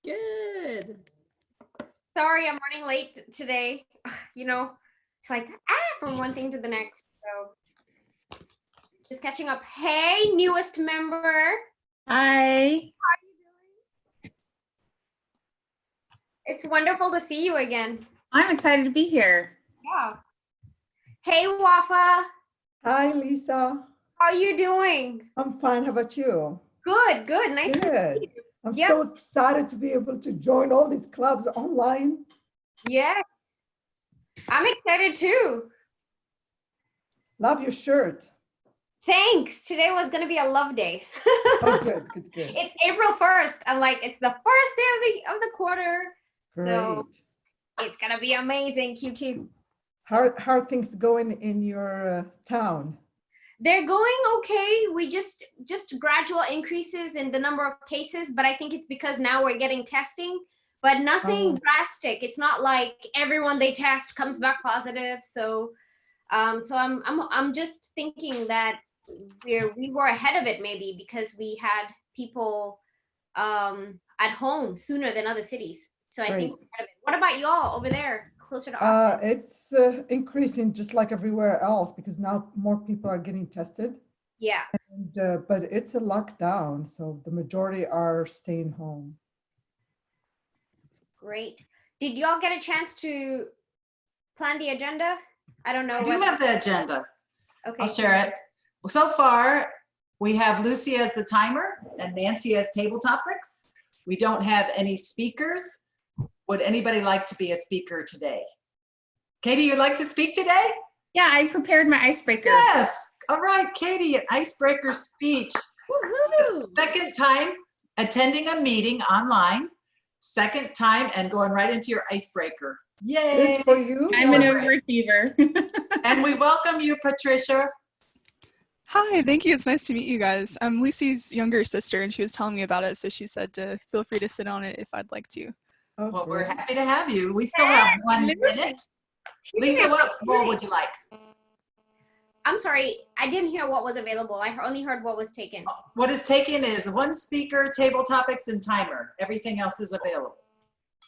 Good. Sorry, I'm running late today. You know, it's like from one thing to the next. So just catching up. Hey, newest member. Hi. How are you doing? It's wonderful to see you again. I'm excited to be here. Yeah. Hey, Wafae. Hi, Lisa. How are you doing? I'm fine. How about you? Good, good. Nice to see you. I'm so excited to be able to join all these clubs online. Yes. I'm excited too. Love your shirt. Thanks. Today was going to be a love day. Oh, good, good, good. It's April 1st. I'm like, it's the first day of the quarter. Great. So it's going to be amazing, Q2. How are things going in your town? They're going okay. We just gradual increases in the number of cases, but I think it's because now we're getting testing, but nothing drastic. It's not like everyone they test comes back positive. So I'm just thinking that we were ahead of it maybe because we had people at home sooner than other cities. So I think we're ahead of it. What about y'all over there? Closer to Austin? It's increasing just like everywhere else because now more people are getting tested. Yeah. And, but it's a lockdown, so the majority are staying home. Great. Did y'all get a chance to plan the agenda? I don't know. I do have the agenda. Okay. I'll share it. Well, so far, we have Lucy as the timer and Nancy as table topics. We don't have any speakers. Would anybody like to be a speaker today? Katie, you'd like to speak today? Yeah, I prepared my icebreaker. Yes. All right, Katie, an icebreaker speech. Woohoo! Second time attending a meeting online. Second time and going right into your icebreaker. Yay. Good for you. I'm an overachiever. And we welcome you, Patricia. Hi, thank you. It's nice to meet you guys. I'm Lucy's younger sister and she was telling me about it. So she said to feel free to sit on it if I'd like to. Oh, Well, we're great. happy to have you. We still have 1 minute. Lisa, what role would you like? I'm sorry, I didn't hear what was available. I only heard what was taken. What is taken is one speaker, table topics, and timer. Everything else is available.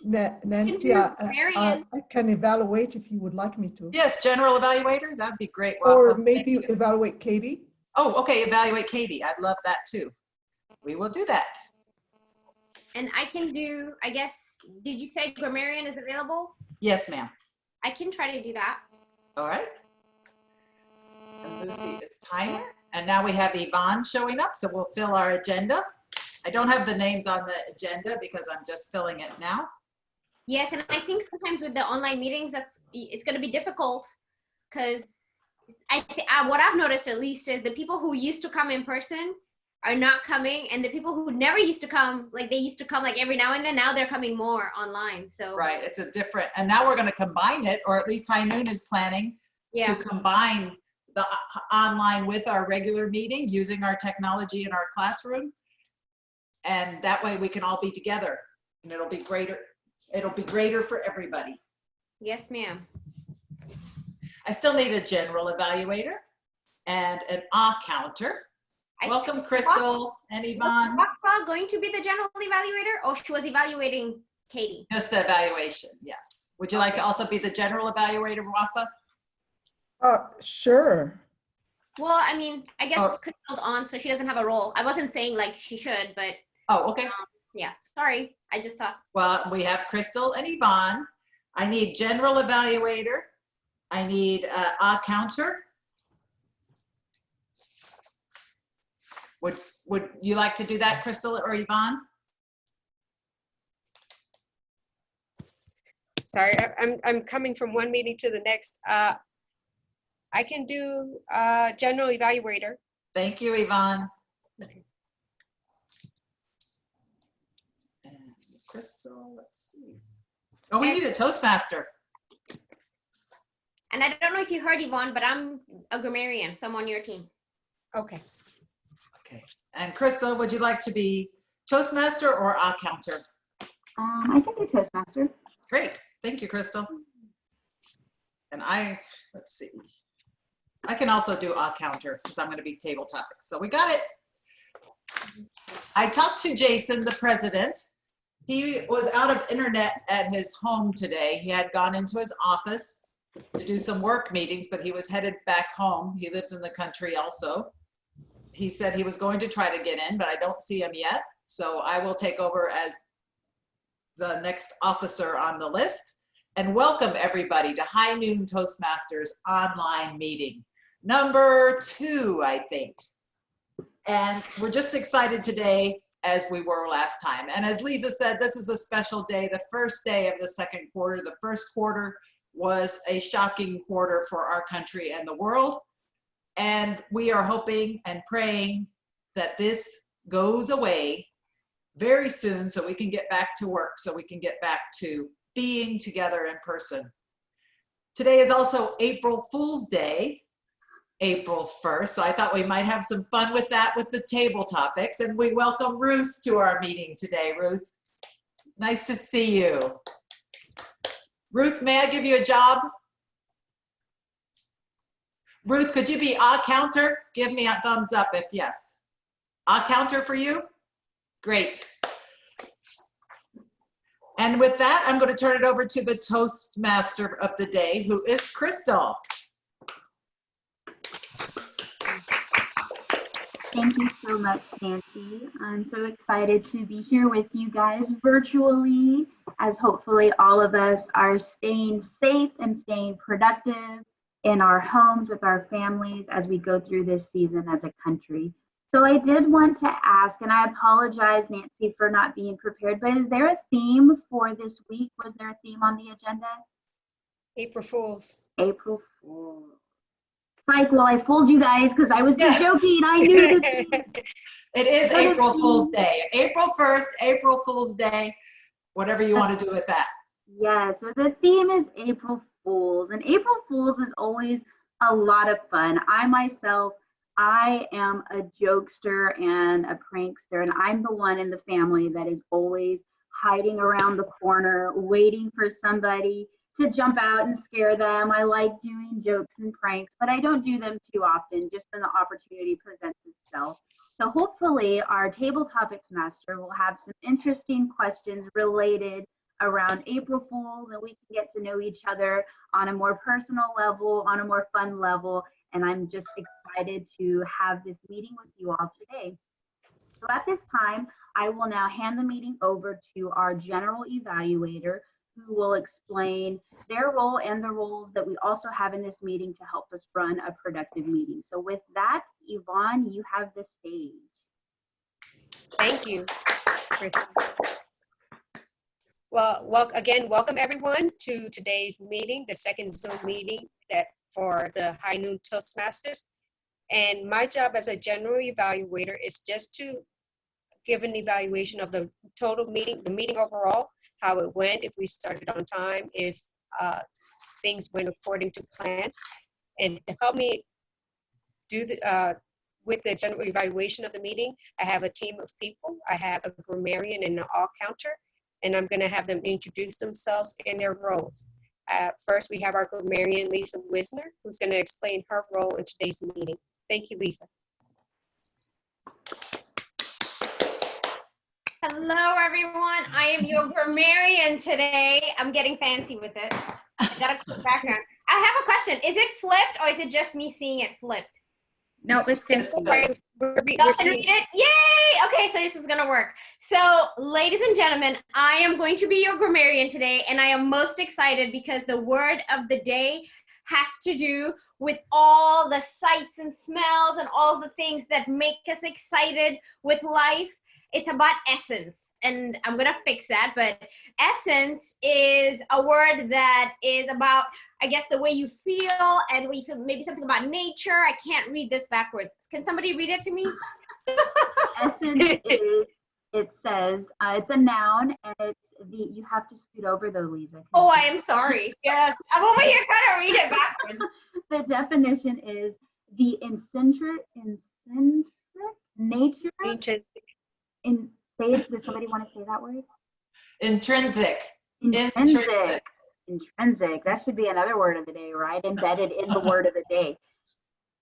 Nancy, I can evaluate if you would like me to. Yes, general evaluator, that'd be great. Or Welcome. maybe evaluate Katy. Oh, okay, evaluate Katie. I'd love that too. We will do that. And I can do, I guess, did you say grammarian is available? Yes, ma'am. I can try to do that. All right. And Lucy is timer. And now we have Yvonne showing up, so we'll fill our agenda. I don't have the names on the agenda because I'm just filling it now. Yes, and I think sometimes with the online meetings, it's going to be difficult because what I've noticed at least is the people who used to come in person are not coming, and the people who never used to come, like they used to come like every now and then, now they're coming more online. So right, it's a different, and now we're going to combine it, or at least Highnoon is planning to combine the online with our regular meeting using our technology in our classroom, and that way we can all be together, and it'll be greater. It'll be greater for everybody. Yes, ma'am. I still need a general evaluator and an counter. Welcome, Crystal and Yvonne. Was Wafae going to be the general evaluator, or she was evaluating Katy? Just the evaluation, yes. Would you like to also be the general evaluator, Wafae? Sure. Well, I mean, I guess Crystal's on, so she doesn't have a role. I wasn't saying like she should, but. Oh, okay. Yeah, sorry. I just thought. Well, we have Crystal and Yvonne. I need general evaluator. I need a counter. Would you like to do that, Crystal or Yvonne? Sorry, I'm coming from one meeting to the next. I can do general evaluator. Thank you, Yvonne. Okay. And Crystal, let's see. Oh, we need a Toastmaster. And I don't know if you heard Yvonne, but I'm a grammarian, so I'm on your team. Okay. Okay. And Crystal, would you like to be Toastmaster or a counter? I can do Toastmaster. Great. Thank you, Crystal. And let's see. I can also do a counter because I'm going to be table topics. So we got it. I talked to Jason, the president. He was out of internet at his home today. He had gone into his office to do some work meetings, but he was headed back home. He lives in the country also. He said he was going to try to get in, but I don't see him yet. So I will take over as the next officer on the list and welcome everybody to High Noon Toastmasters online meeting. Number 2, I think. And we're just excited today as we were last time. And as Liza said, this is a special day, the first day of the second quarter. The first quarter was a shocking quarter for our country and the world. And we are hoping and praying that this goes away very soon so we can get back to work, so we can get back to being together in person. Today is also April Fool's Day, April 1st. So I thought we might have some fun with that with the table topics. And we welcome Ruth to our meeting today. Ruth, nice to see you. Ruth, may I give you a job? Ruth, could you be a counter? Give me a thumbs up if yes. A counter for you? Great. And with that, I'm going to turn it over to the Toastmaster of the day, who is Crystal. Thank you so much, Nancy. I'm so excited to be here with you guys virtually, as hopefully all of us are staying safe and staying productive in our homes with our families as we go through this season as a country. So I did want to ask, and I apologize, Nancy, for not being prepared, but is there a theme for this week? Was there a theme on the agenda? April Fools. April Fools. Like, well, I fooled you guys because I was just joking. I knew the It is April Fool's Day. April 1st, April Fool's Day, whatever you want to do with that. Yeah, so the theme is April Fools, and April Fools is always a lot of fun. I am a jokester and a prankster, and I'm the one in the family that is always hiding around the corner, waiting for somebody to jump out and scare them. I like doing jokes and pranks, but I don't do them too often, just when the opportunity presents itself. So hopefully our table topics master will have some interesting questions related around April Fools, and we can get to know each other on a more personal level, on a more fun level. And I'm just excited to have this meeting with you all today. So at this time, I will now hand the meeting over to our general evaluator, who will explain their role and the roles that we also have in this meeting to help us run a productive meeting. So with that, Yvonne, you have the stage. Thank you. Well, again, welcome everyone to today's meeting, the second Zoom meeting for the High Noon Toastmasters. And my job as a general evaluator is just to give an evaluation of the total meeting, the meeting overall, how it went, if we started on time, if things went according to plan. And to help me do with the general evaluation of the meeting, I have a team of people. I have a grammarian and an all counter, and I'm going to have them introduce themselves and their roles. First, we have our grammarian, Liza Wisner, who's going to explain her role in today's meeting. Thank you, Liza. Hello, everyone. I am your grammarian today. I'm getting fancy with it. I got a quick background. I have a question. Is it flipped, or is it just me seeing it flipped? No, it's good. We're Y'all can read it? Yay! Okay, so this is gonna work. So, ladies and gentlemen, I am going to be your grammarian today, and I am most excited because the word of the day has to do with all the sights and smells and all the things that make us excited with life. It's about essence, and I'm gonna fix that, but essence is a word that is about, I guess, the way you feel and when you feel maybe something about nature. I can't read this backwards. Can somebody read it to me? Essence is, it says, it's a noun, and it's you have to scoot over though, Liza. Oh, I am sorry. Yes, I'm over here trying to read it backwards. The definition is the intrinsic nature. Does somebody want to say that word? Intrinsic. Intrinsic. That should be another word of the day, right? Embedded in the word of the day.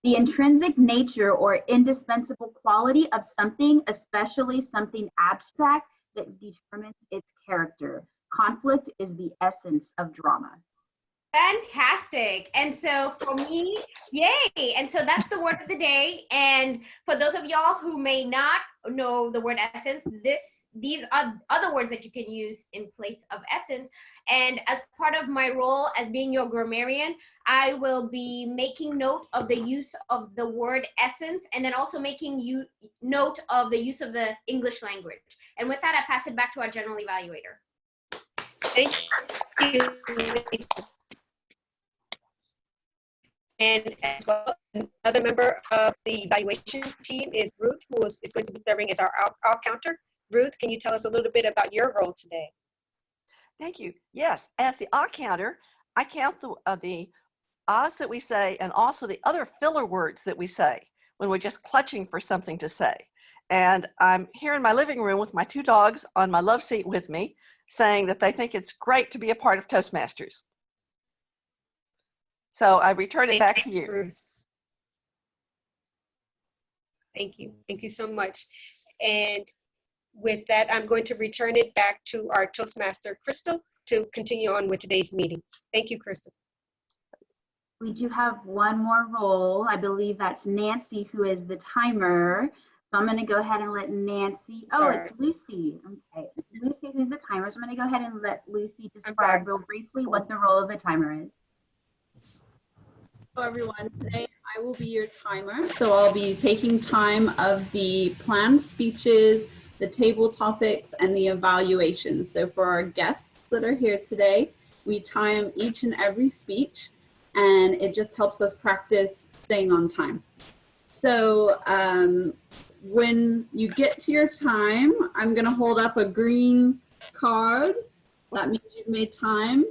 The intrinsic nature or indispensable quality of something, especially something abstract, that determines its character. Conflict is the essence of drama. Fantastic. And so for me, yay. And so that's the word of the day. And for those of y'all who may not know the word essence, these are other words that you can use in place of essence. And as part of my role as being your grammarian, I will be making note of the use of the word essence, and then also making note of the use of the English language. And with that, I pass it back to our general evaluator. Thank you. And as well, another member of the evaluation team is Ruth, who is going to be serving as our all counter. Ruth, can you tell us a little bit about your role today? Thank you. Yes, as the counter, I count the ahs that we say and also the other filler words that we say when we're just clutching for something to say. And I'm here in my living room with my 2 dogs on my love seat with me, saying that they think it's great to be a part of Toastmasters. So I return it back to you. Ruth. Thank you. Thank you so much. And with that, I'm going to return it back to our Toastmaster, Crystal, to continue on with today's meeting. Thank you, Crystal. We do have one more role. I believe that's Nancy, who is the timer. So I'm going to go ahead and let Nancy, it's Lucy. Okay, Lucy, who's the timer. So I'm going to go ahead and let Lucy describe real briefly what the role of the timer is. Hello everyone, today I will be your timer. So I'll be taking time of the planned speeches, the table topics, and the evaluations. So for our guests that are here today, we time each and every speech, and it just helps us practice staying on time. So when you get to your time, I'm gonna hold up a green card. That means you've made time.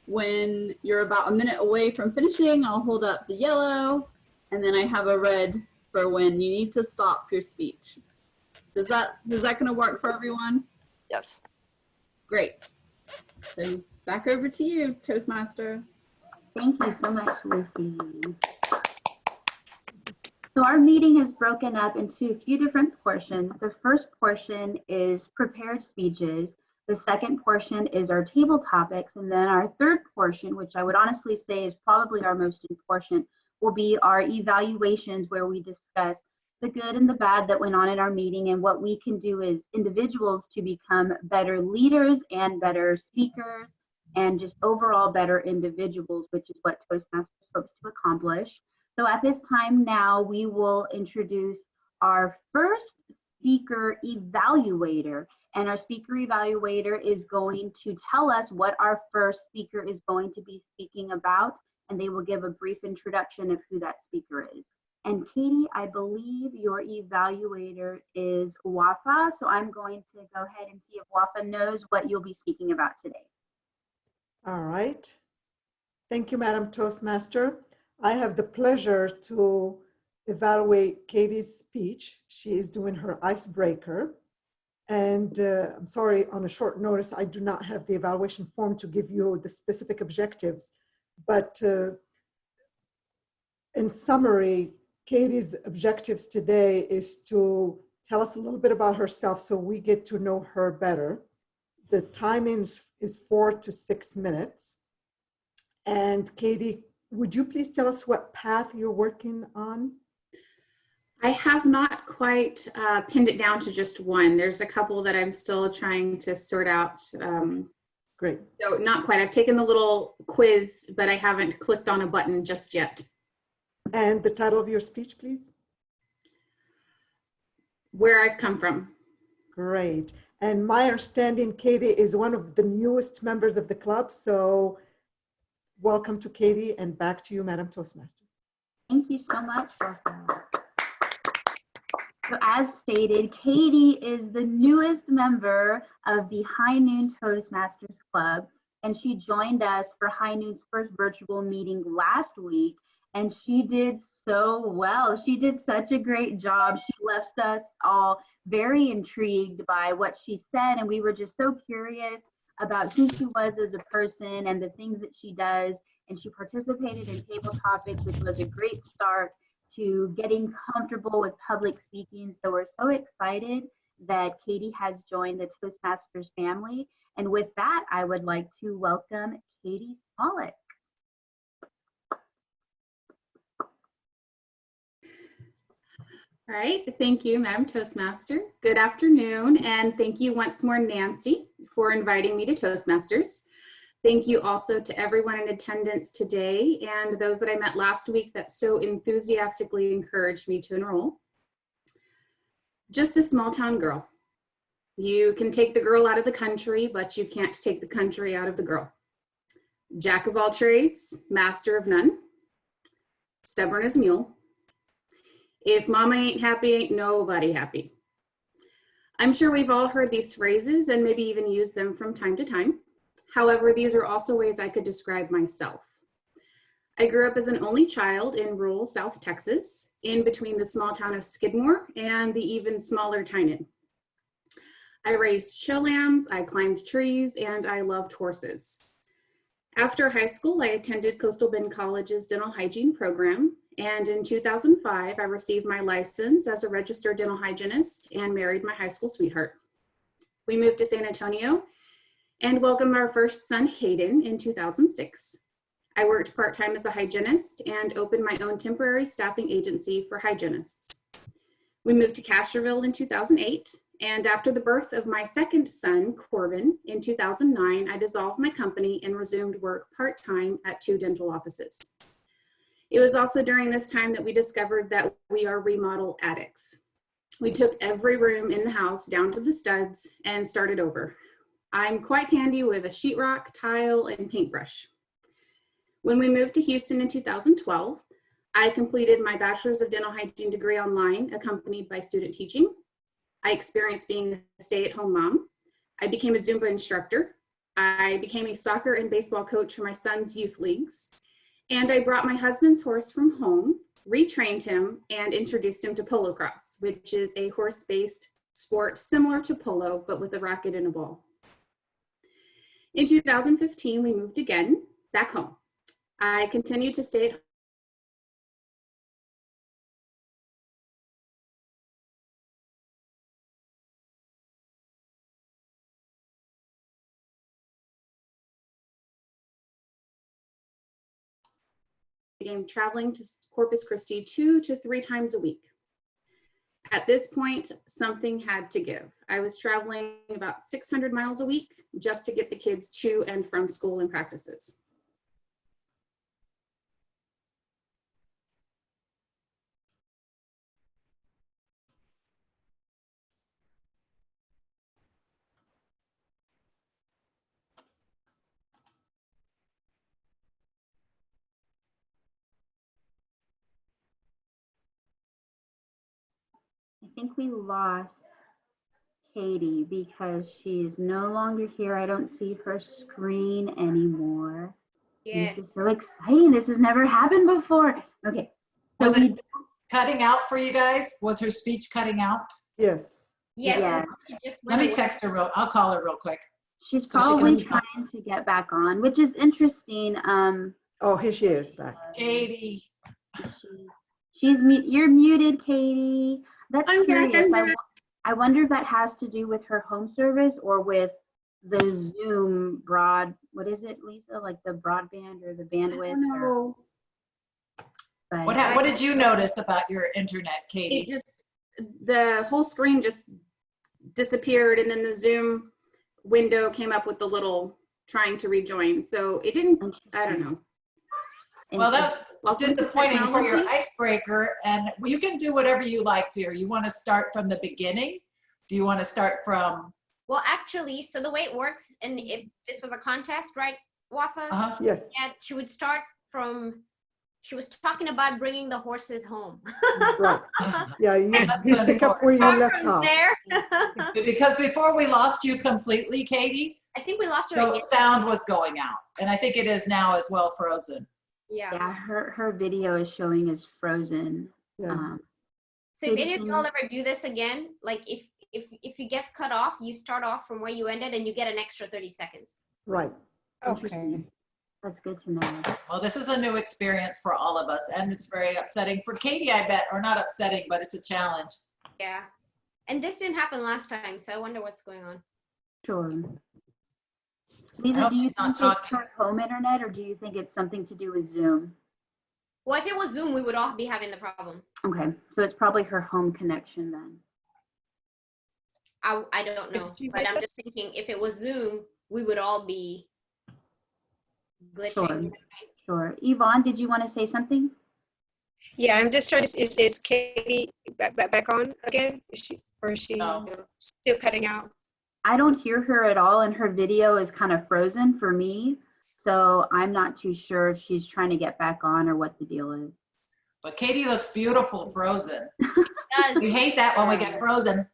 When you're about a minute away from finishing, I'll hold up the yellow, and then I have a red for when you need to stop your speech. Is that gonna work for everyone? Yes. Great. So back over to you, Toastmaster. Thank you so much, Lucy. So our meeting is broken up into a few different portions. The first portion is prepared speeches. The second portion is our table topics. And then our third portion, which I would honestly say is probably our most important, will be our evaluations, where we discuss the good and the bad that went on in our meeting and what we can do as individuals to become better leaders and better speakers and just overall better individuals, which is what Toastmasters hopes to accomplish. So at this time now, we will introduce our first speaker evaluator. And our speaker evaluator is going to tell us what our first speaker is going to be speaking about, and they will give a brief introduction of who that speaker is. And Katy, I believe your evaluator is Wafae, so I'm going to go ahead and see if Wafae knows what you'll be speaking about today. All right. Thank you, Madam Toastmaster. I have the pleasure to evaluate Katy's speech. She is doing her icebreaker. And I'm sorry, on a short notice, I do not have the evaluation form to give you the specific objectives. But in summary, Katy's objectives today is to tell us a little bit about herself so we get to know her better. The timing is 4 to 6 minutes. And Katy, would you please tell us what path you're working on? I have not quite pinned it down to just one. There's a couple that I'm still trying to sort out. Great. So not quite. I've taken the little quiz, but I haven't clicked on a button just yet. And the title of your speech, please? Where I've come from. Great. And my understanding, Katy is one of the newest members of the club. So welcome to Katy, and back to you, Madam Toastmaster. Thank you so much. So as stated, Katy is the newest member of the Highnoon Toastmasters Club, and she joined us for Highnoon's first virtual meeting last week, and she did so well. She did such a great job. She left us all very intrigued by what she said, and we were just so curious about who she was as a person and the things that she does, and she participated in table topics, which was a great start to getting comfortable with public speaking. So we're so excited that Katy has joined the Toastmasters family. And with that, I would like to welcome Katy Smolik. All right, thank you, Madam Toastmaster. Good afternoon, and thank you once more, Nancy, for inviting me to Toastmasters. Thank you also to everyone in attendance today and those that I met last week that so enthusiastically encouraged me to enroll. Just a small town girl. You can take the girl out of the country, but you can't take the country out of the girl. Jack of all trades, master of none, stubborn as a mule. If mama ain't happy, ain't nobody happy. I'm sure we've all heard these phrases and maybe even used them from time to time. However, these are also ways I could describe myself. I grew up as an only child in rural South Texas, in between the small town of Skidmore and the even smaller Tynan. I raised show lambs, I climbed trees, and I loved horses. After high school, I attended Coastal Bend College's dental hygiene program, and in 2005, I received my license as a registered dental hygienist and married my high school sweetheart. We moved to San Antonio and welcomed our first son, Hayden, in 2006. I worked part-time as a hygienist and opened my own temporary staffing agency for hygienists. We moved to Castroville in 2008, and after the birth of my second son, Corbin, in 2009, I dissolved my company and resumed work part-time at 2 dental offices. It was also during this time that we discovered that we are remodel addicts. We took every room in the house down to the studs and started over. I'm quite handy with a sheetrock, tile, and paintbrush. When we moved to Houston in 2012, I completed my Bachelor's of Dental Hygiene degree online, accompanied by student teaching. I experienced being a stay-at-home mom. I became a Zumba instructor. I became a soccer and baseball coach for my son's youth leagues. And I brought my husband's horse from home, retrained him, and introduced him to polo cross, which is a horse-based sport similar to polo, but with a racket and a ball. In 2015, we moved again, back home. I continued to stay at began traveling to Corpus Christi 2 to 3 times a week. At this point, something had to give. I was traveling about 600 miles a week just to get the kids to and from school and practices. I think we lost Katy because she's no longer here. I don't see her screen anymore. Yes. This is so exciting. This has never happened before. Okay. So Was it cutting out for you guys? Was her speech cutting out? Yes. Yes. Yeah. She just Let went me away. text her I'll call her real quick. she's So she probably can- trying to get back on, which is interesting. Oh, here she is back. Katy. You're muted, Katy. That's I'm back, curious. I'm back. I wonder if that has to do with her home service or with the Zoom what is it, Lisa? Like the broadband or the bandwidth? No. But What did you notice about your internet, It Katy? just, the whole screen just disappeared, and then the Zoom window came up with the little trying to rejoin. So it didn't, I don't know. Well, that's Welcome to disappointing for your technology. icebreaker, and you can do whatever you like, dear. You want to start from the beginning? Do you want to start from? Well, actually, so the way it works, and if this was a contest, right, Wafae? Yes. Yeah, she would start from, she was talking about bringing the horses home. Right. Yeah, you That's good. pick up where you Start left from off. there. Because before we lost you completely, Katy, I think we lost her the again. sound was going out, and I think it is now as well, frozen. yeah, her video is showing as frozen. Yeah. So if any of y'all ever do this again, like if it gets cut off, you start off from where you ended and you get an extra 30 seconds. Right. Okay. That's good to know. Well, this is a new experience for all of us, and it's very upsetting for Katy, I bet, or not upsetting, but it's a challenge. Yeah. And this didn't happen last time, so I wonder what's going on. Sure. I Lisa, hope do you she's not think it's talking. her home internet, or do you think it's something to do with Zoom? Well, if it was Zoom, we would all be having the problem. Okay, so it's probably her home connection then. I don't know, but I'm just thinking if it was Zoom, we would all be glitching. Sure. Yvonne, did you want to say something? Yeah, I'm just trying to, is Katy back on again? Is she No. still cutting out? I don't hear her at all, and her video is kind of frozen for me. So I'm not too sure if she's trying to get back on or what the deal is. But Katy looks beautiful frozen. Does. We hate that when we get frozen.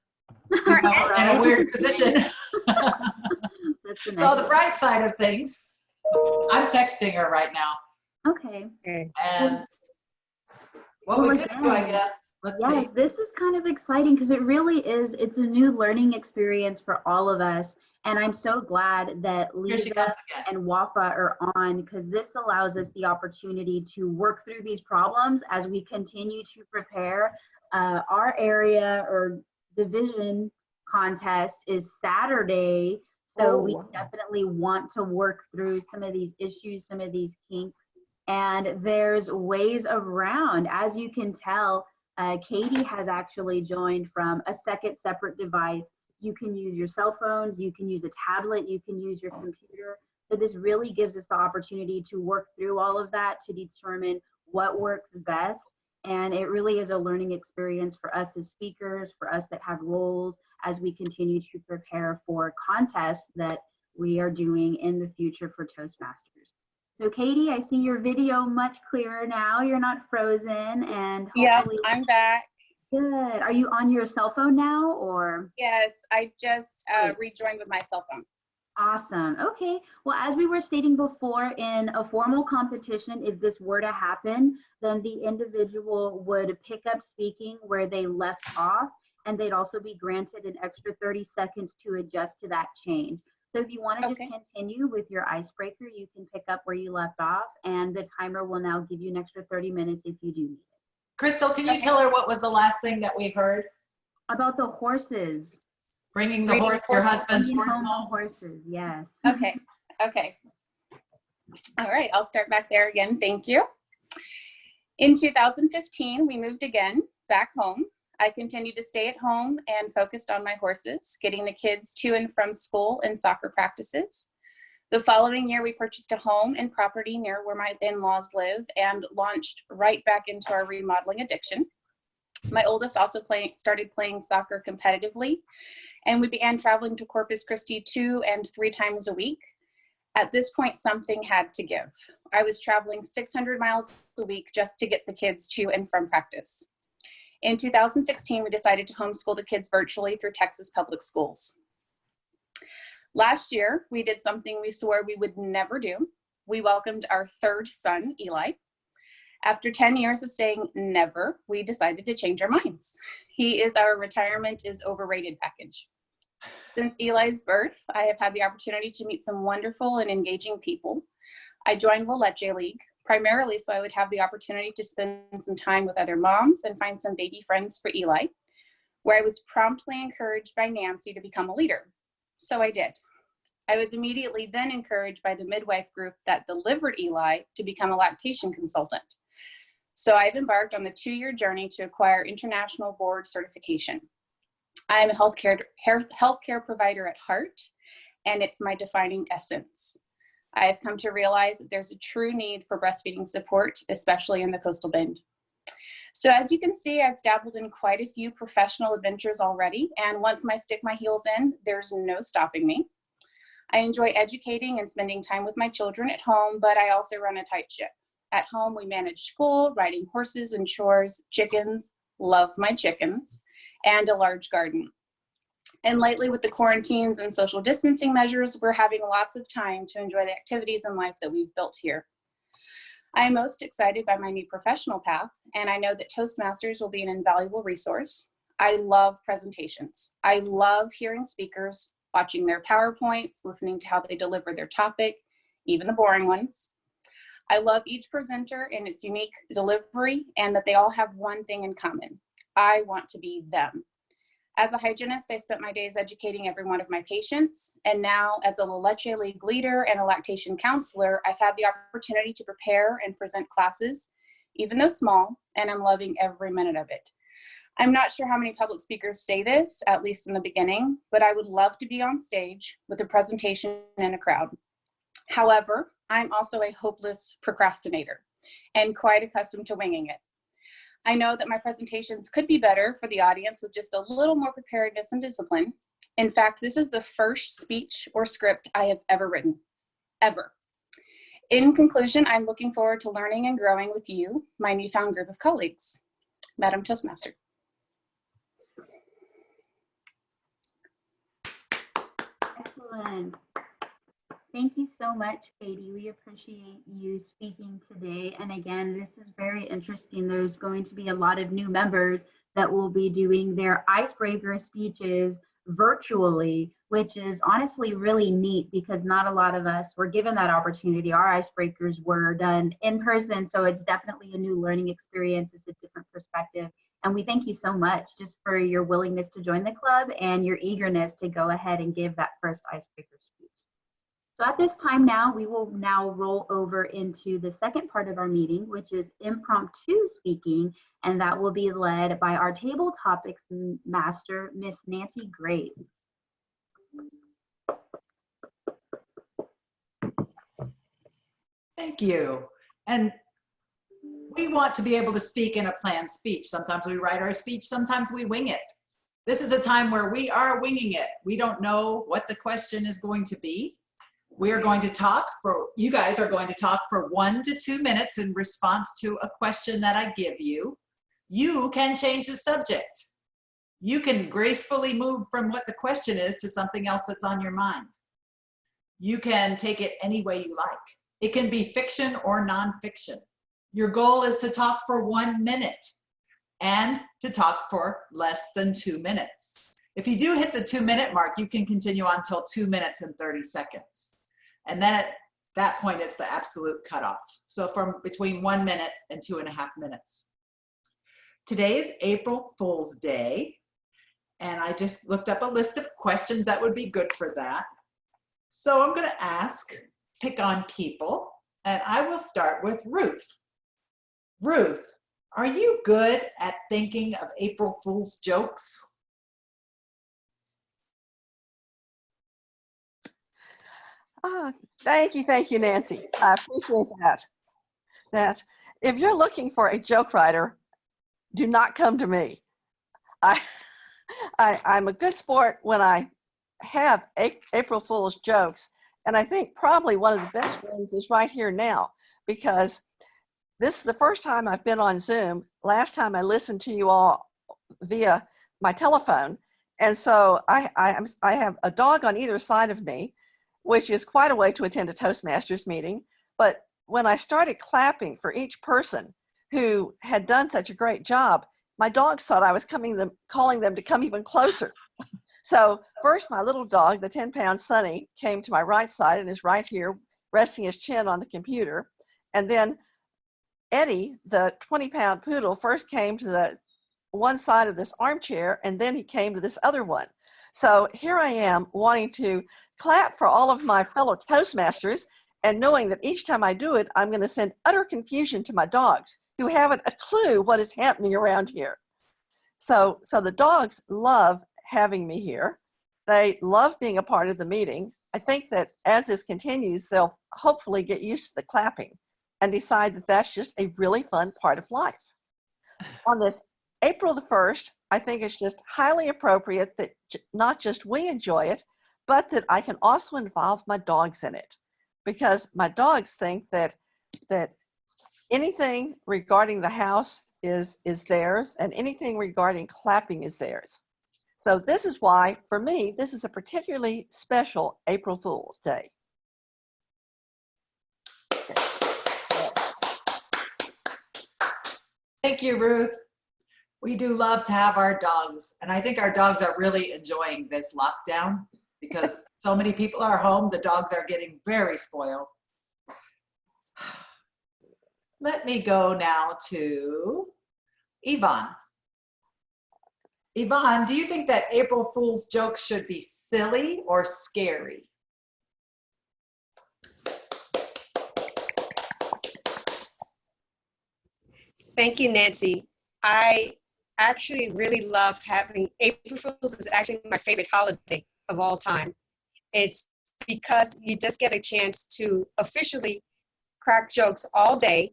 Her In a weird position. That's the So the next bright side of things, I'm texting her right now. one. Okay. And what we could do, I guess, let's Yes, see. this is kind of exciting because it really is, it's a new learning experience for all of us. And I'm so glad that Here she comes Liza again. and Wafae are on, because this allows us the opportunity to work through these problems as we continue to prepare. Our area or division contest is Saturday. So we definitely want to work through some of these issues, some of these kinks. And there's ways around. As you can tell, Katy has actually joined from a second separate device. You can use your cell phones, you can use a tablet, you can use your computer. So this really gives us the opportunity to work through all of that to determine what works best. And it really is a learning experience for us as speakers, for us that have roles, as we continue to prepare for contests that we are doing in the future for Toastmasters. So Katy, I see your video much clearer now. You're not frozen, and hopefully. Yeah, I'm back. Good. Are you on your cell phone now, or? Yes, I just rejoined with my cell phone. Awesome. Okay. Well, as we were stating before, in a formal competition, if this were to happen, then the individual would pick up speaking where they left off, and they'd also be granted an extra 30 seconds to adjust to that change. So if you want to just continue with your icebreaker, you can pick up where you left off, and the timer will now give you an extra 30 minutes if you do need it. Crystal, can you tell her what was the last thing that we heard? About the horses. Bringing the horse, your husband's horse home. home? Horses, yes. Okay. All right, I'll start back there again. Thank you. In 2015, we moved again back home. I continued to stay at home and focused on my horses, getting the kids to and from school and soccer practices. The following year, we purchased a home and property near where my in-laws live and launched right back into our remodeling addiction. My oldest also started playing soccer competitively, and we began traveling to Corpus Christi 2 and 3 times a week. At this point, something had to give. I was traveling 600 miles a week just to get the kids to and from practice. In 2016, we decided to homeschool the kids virtually through Texas public schools. Last year, we did something we swore we would never do. We welcomed our 3rd son, Eli. After 10 years of saying never, we decided to change our minds. He is our retirement is overrated package. Since Eli's birth, I have had the opportunity to meet some wonderful and engaging people. I joined La Leche League, primarily so I would have the opportunity to spend some time with other moms and find some baby friends for Eli, where I was promptly encouraged by Nancy to become a leader. So I did. I was immediately then encouraged by the midwife group that delivered Eli to become a lactation consultant. So I've embarked on the 2-year journey to acquire international board certification. I am a healthcare provider at heart, and it's my defining essence. I have come to realize that there's a true need for breastfeeding support, especially in the Coastal Bend. So as you can see, I've dabbled in quite a few professional adventures already, and once I stick my heels in, there's no stopping me. I enjoy educating and spending time with my children at home, but I also run a tight ship. At home, we manage school, riding horses and chores, chickens, love my chickens, and a large garden. And lately, with the quarantines and social distancing measures, we're having lots of time to enjoy the activities in life that we've built here. I am most excited by my new professional path, and I know that Toastmasters will be an invaluable resource. I love presentations. I love hearing speakers, watching their PowerPoints, listening to how they deliver their topic, even the boring ones. I love each presenter and its unique delivery, and that they all have one thing in common. I want to be them. As a hygienist, I spent my days educating every one of my patients, and now as a La Leche League leader and a lactation counselor, I've had the opportunity to prepare and present classes, even though small, and I'm loving every minute of it. I'm not sure how many public speakers say this, at least in the beginning, but I would love to be on stage with a presentation and a crowd. However, I'm also a hopeless procrastinator and quite accustomed to winging it. I know that my presentations could be better for the audience with just a little more preparedness and discipline. In fact, this is the first speech or script I have ever written, ever. In conclusion, I'm looking forward to learning and growing with you, my newfound group of colleagues. Madam Toastmaster. Excellent. Thank you so much, Katy. We appreciate you speaking today. And again, this is very interesting. There's going to be a lot of new members that will be doing their icebreaker speeches virtually, which is honestly really neat because not a lot of us were given that opportunity. Our icebreakers were done in person, so it's definitely a new learning experience. It's a different perspective. And we thank you so much just for your willingness to join the club and your eagerness to go ahead and give that first icebreaker speech. So at this time now, we will now roll over into the second part of our meeting, which is impromptu speaking, and that will be led by our table topics master, Miss Nancy Graves. Thank you. And we want to be able to speak in a planned speech. Sometimes we write our speech, sometimes we wing it. This is a time where we are winging it. We don't know what the question is going to be. We are going to talk for, you guys are going to talk for 1 to 2 minutes in response to a question that I give you. You can change the subject. You can gracefully move from what the question is to something else that's on your mind. You can take it any way you like. It can be fiction or nonfiction. Your goal is to talk for 1 minute and to talk for less than 2 minutes. If you do hit the 2-minute mark, you can continue on till 2 minutes and 30 seconds. And then at that point, it's the absolute cutoff. So from between 1 minute and 2.5 minutes. Today is April Fool's Day, and I just looked up a list of questions that would be good for that. So I'm gonna pick on people, and I will start with Ruth. Ruth, are you good at thinking of April Fool's jokes? Thank you, Nancy. I appreciate that. That if you're looking for a joke writer, do not come to me. I'm a good sport when I have April Fool's jokes, and I think probably one of the best ones is right here now, because this is the first time I've been on Zoom. Last time I listened to you all via my telephone, and so I have a dog on either side of me, which is quite a way to attend a Toastmasters meeting. But when I started clapping for each person who had done such a great job, my dogs thought I was calling them to come even closer. So first, my little dog, the 10-pound Sonny, came to my right side and is right here, resting his chin on the computer. And then Eddie, the 20-pound poodle, first came to the one side of this armchair, and then he came to this other one. So here I am wanting to clap for all of my fellow Toastmasters, and knowing that each time I do it, I'm going to send utter confusion to my dogs who haven't a clue what is happening around here. So the dogs love having me here. They love being a part of the meeting. I think that as this continues, they'll hopefully get used to the clapping and decide that that's just a really fun part of life. On this April the 1st, I think it's just highly appropriate that not just we enjoy it, but that I can also involve my dogs in it, because my dogs think that anything regarding the house is theirs, and anything regarding clapping is theirs. So this is why, for me, this is a particularly special April Fool's Day. Thank you, Ruth. We do love to have our dogs, and I think our dogs are really enjoying this lockdown because so many people are home. The dogs are getting very spoiled. Let me go now to Yvonne. Yvonne, do you think that April Fool's jokes should be silly or scary? Thank you, Nancy. I actually really love having April Fool's is actually my favorite holiday of all time. It's because you just get a chance to officially crack jokes all day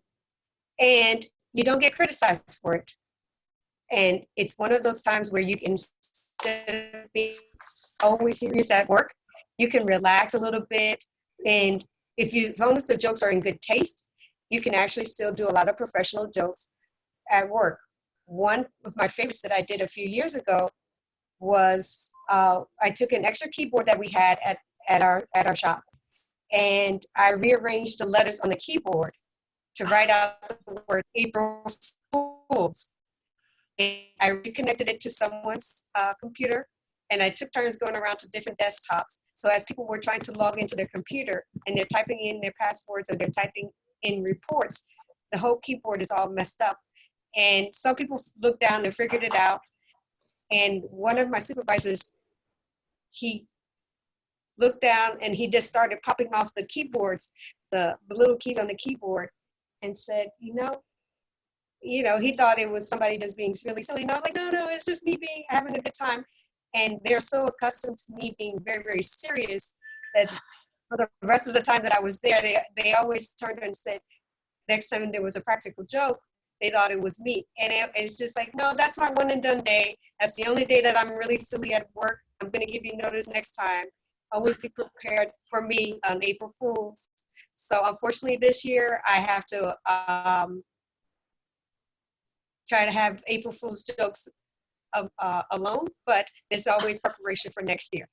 and you don't get criticized for it. And it's one of those times where you can, instead of being always serious at work, you can relax a little bit. And as long as the jokes are in good taste, you can actually still do a lot of professional jokes at work. One of my favorites that I did a few years ago was I took an extra keyboard that we had at our shop, and I rearranged the letters on the keyboard to write out the word April Fools. And I reconnected it to someone's computer, and I took turns going around to different desktops. So as people were trying to log into their computer and they're typing in their passwords or they're typing in reports, the whole keyboard is all messed up. And some people looked down and figured it out. And one of my supervisors, he looked down and he just started popping off the keyboards, the little keys on the keyboard, and said, you know, he thought it was somebody just being really silly. And I was like, no, it's just me having a good time. And they're so accustomed to me being very, very serious that for the rest of the time that I was there, they always turned and said, next time there was a practical joke, they thought it was me. And it's just like, no, that's my one and done day. That's the only day that I'm really silly at work. I'm going to give you notice next time. Always be prepared for me on April Fool's. So unfortunately this year I have to try to have April Fool's jokes alone, but there's always preparation for next year.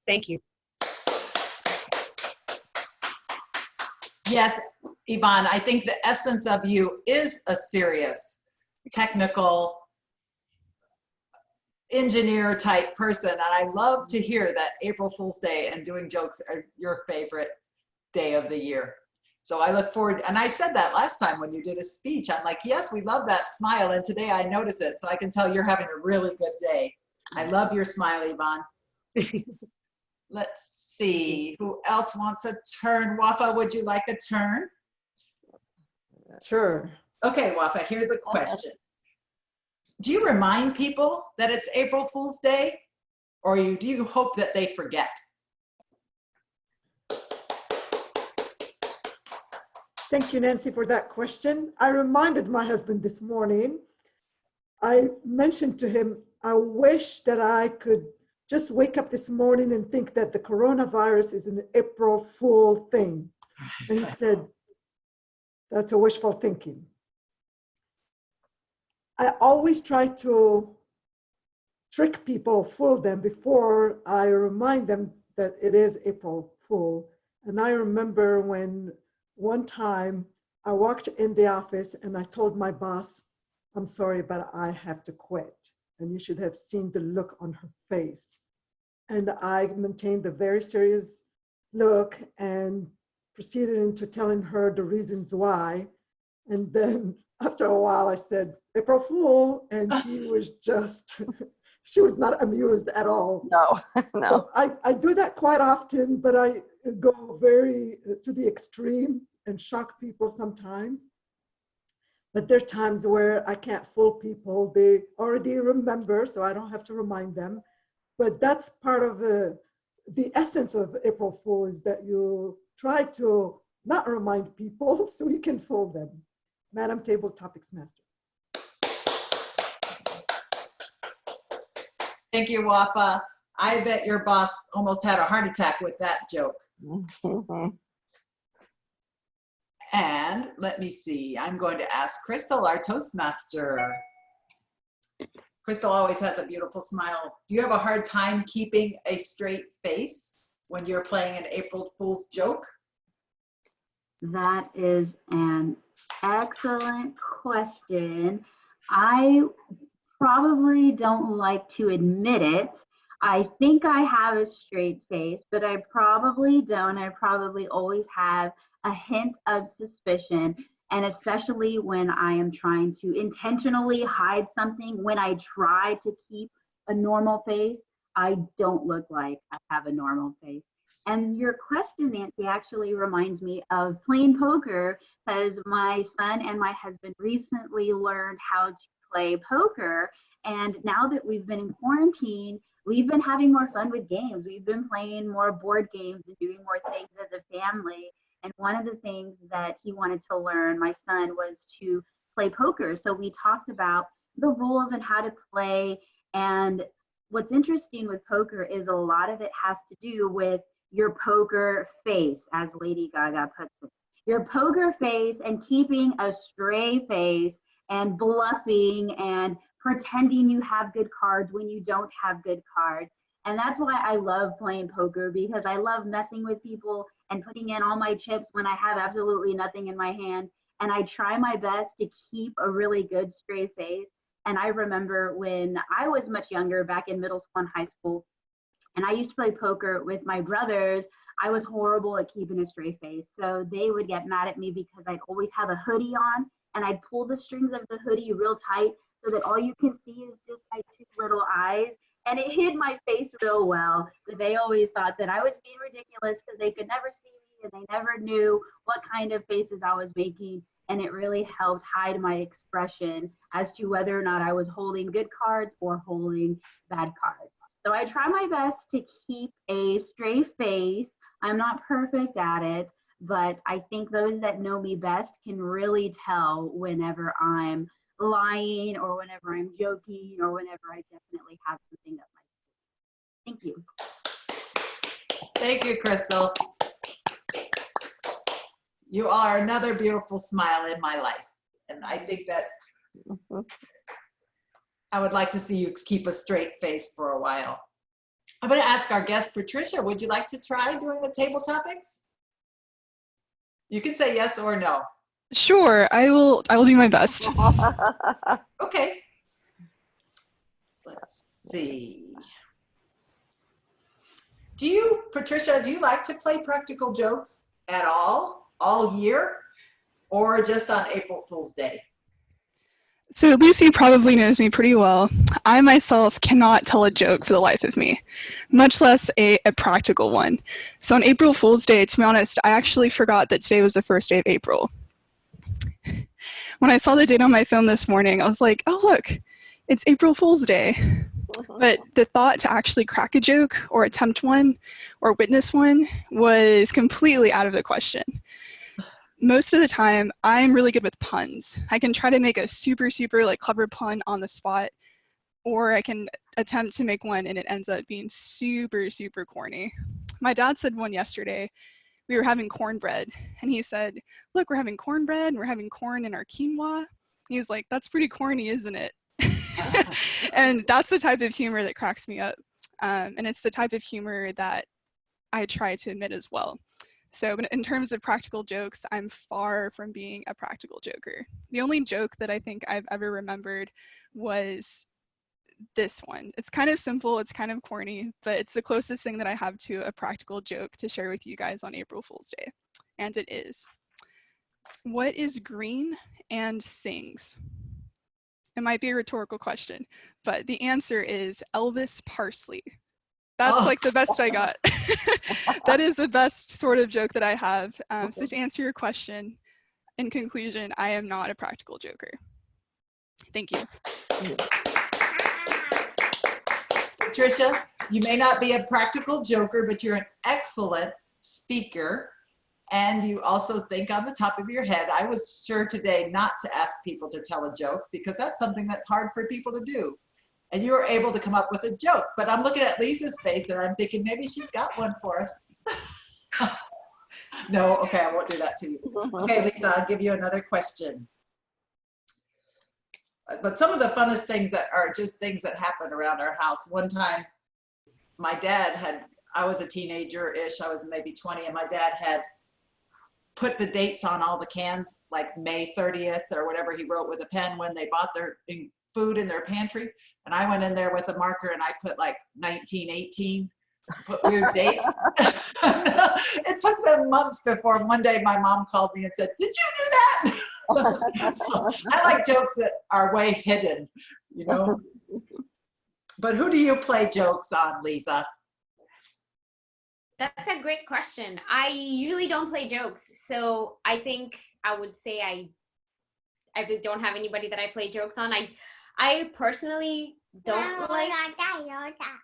Thank you. Yes, Yvonne, I think the essence of you is a serious, technical, engineer type person. And I love to hear that April Fool's Day and doing jokes are your favorite day of the year. So I look forward, and I said that last time when you did a speech, I'm like, yes, we love that smile. And today I notice it. So I can tell you're having a really good day. I love your smile, Yvonne. Let's see, who else wants a turn? Wafae, would you like a turn? Sure. Okay, Wafae, here's a question. Do you remind people that it's April Fool's Day, or do you hope that they forget? Thank you, Nancy, for that question. I reminded my husband this morning. I mentioned to him, I wish that I could just wake up this morning and think that the coronavirus is an April Fool thing. And he said, that's a wishful thinking. I always try to trick people, fool them before I remind them that it is April Fool. And I remember when one time I walked in the office and I told my boss, I'm sorry, but I have to quit. And you should have seen the look on her face. And I maintained a very serious look and proceeded into telling her the reasons why. And then after a while I said, April Fool, and she was just, she was not amused at all. No, no. So I do that quite often, but I go very to the extreme and shock people sometimes. But there are times where I can't fool people. They already remember, so I don't have to remind them. But that's part of the essence of April Fool, is that you try to not remind people so you can fool them. Madam Table Topics Master. Thank you, Wafae. I bet your boss almost had a heart attack with that joke. And let me see, I'm going to ask Crystal, our Toastmaster. Crystal always has a beautiful smile. Do you have a hard time keeping a straight face when you're playing an April Fool's joke? That is an excellent question. I probably don't like to admit it. I think I have a straight face, but I probably don't. I probably always have a hint of suspicion. And especially when I am trying to intentionally hide something, when I try to keep a normal face, I don't look like I have a normal face. And your question, Nancy, actually reminds me of playing poker, because my son and my husband recently learned how to play poker. And now that we've been in quarantine, we've been having more fun with games. We've been playing more board games and doing more things as a family. And one of the things that he wanted to learn, my son, was to play poker. So we talked about the rules and how to play. And what's interesting with poker is a lot of it has to do with your poker face, as Lady Gaga puts it. Your poker face and keeping a straight face and bluffing and pretending you have good cards when you don't have good cards. And that's why I love playing poker, because I love messing with people and putting in all my chips when I have absolutely nothing in my hand. And I try my best to keep a really good straight face. And I remember when I was much younger, back in middle school and high school, and I used to play poker with my brothers, I was horrible at keeping a straight face. So they would get mad at me because I'd always have a hoodie on, and I'd pull the strings of the hoodie real tight so that all you can see is just my two little eyes. And it hid my face real well. But they always thought that I was being ridiculous because they could never see me and they never knew what kind of faces I was making. And it really helped hide my expression as to whether or not I was holding good cards or holding bad cards. So I try my best to keep a straight face. I'm not perfect at it, but I think those that know me best can really tell whenever I'm lying or whenever I'm joking or whenever I definitely have something up my sleeve. Thank you. Thank you, Crystal. You are another beautiful smile in my life. And I think that I would like to see you keep a straight face for a while. I'm going to ask our guest, Patricia, would you like to try doing the table topics? You can say yes or no. Sure, I will do my best. Okay. Let's see. Patricia, do you like to play practical jokes at all year, or just on April Fool's Day? So Lucy probably knows me pretty well. I myself cannot tell a joke for the life of me, much less a practical one. So on April Fool's Day, to be honest, I actually forgot that today was the first day of April. When I saw the date on my phone this morning, I was like, oh look, it's April Fool's Day. But the thought to actually crack a joke or attempt one or witness one was completely out of the question. Most of the time, I'm really good with puns. I can try to make a super like clever pun on the spot, or I can attempt to make one and it ends up being super corny. My dad said one yesterday. We were having cornbread, and he said, look, we're having cornbread and we're having corn in our quinoa. He was like, that's pretty corny, isn't it? And that's the type of humor that cracks me up. And it's the type of humor that I try to admit as well. So in terms of practical jokes, I'm far from being a practical joker. The only joke that I think I've ever remembered was this one. It's kind of simple, it's kind of corny, but it's the closest thing that I have to a practical joke to share with you guys on April Fool's Day. And it is, what is green and sings? It might be a rhetorical question, but the answer is Elvis Parsley. That's like the best I got. That is the best sort of joke that I have. So to answer your question, in conclusion, I am not a practical joker. Thank you. Patricia, you may not be a practical joker, but you're an excellent speaker. And you also think on the top of your head. I was sure today not to ask people to tell a joke because that's something that's hard for people to do. And you were able to come up with a joke. But I'm looking at Lisa's face and I'm thinking maybe she's got one for us. No, okay, I won't do that to you. Okay, Lisa, I'll give you another question. But some of the funnest things that are just things that happen around our house. One time, my dad had, I was a teenager-ish, I was maybe 20, and my dad had put the dates on all the cans, like May 30th or whatever he wrote with a pen when they bought their food in their pantry. And I went in there with a marker and I put like 1918, put weird dates. It took them months before one day my mom called me and said, did you do that? So, I like jokes that are way hidden, you know. But who do you play jokes on, Liza? That's a great question. I usually don't play jokes, so I think I would say I really don't have anybody that I play jokes on. I personally don't like.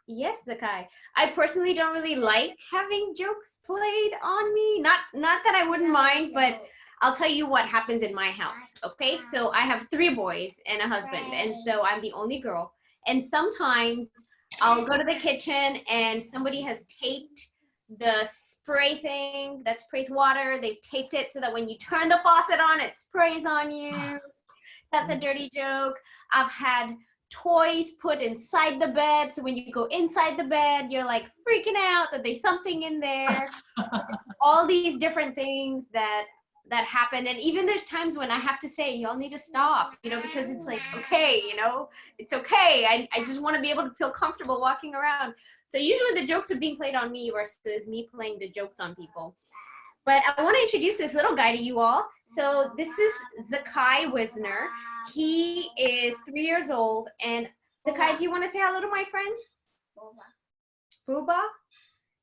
Yes, Zakai. I personally don't really like having jokes played on me. Not that I wouldn't mind, but I'll tell you what happens in my house. Okay, so I have 3 boys and a husband, and so I'm the only girl. And sometimes I'll go to the kitchen and somebody has taped the spray thing that sprays water. They've taped it so that when you turn the faucet on, it sprays on you. That's a dirty joke. I've had toys put inside the bed, so when you go inside the bed, you're like freaking out that there's something in there. All these different things that happen, and even there's times when I have to say, y'all need to stop, you know, because it's like, okay, you know, it's okay. I just want to be able to feel comfortable walking around. So usually the jokes are being played on me versus me playing the jokes on people. But I want to introduce this little guy to you all. So this is Zakai Wisner. He is 3 years old. And Zakai, do you want to say hello to my friends? Booba?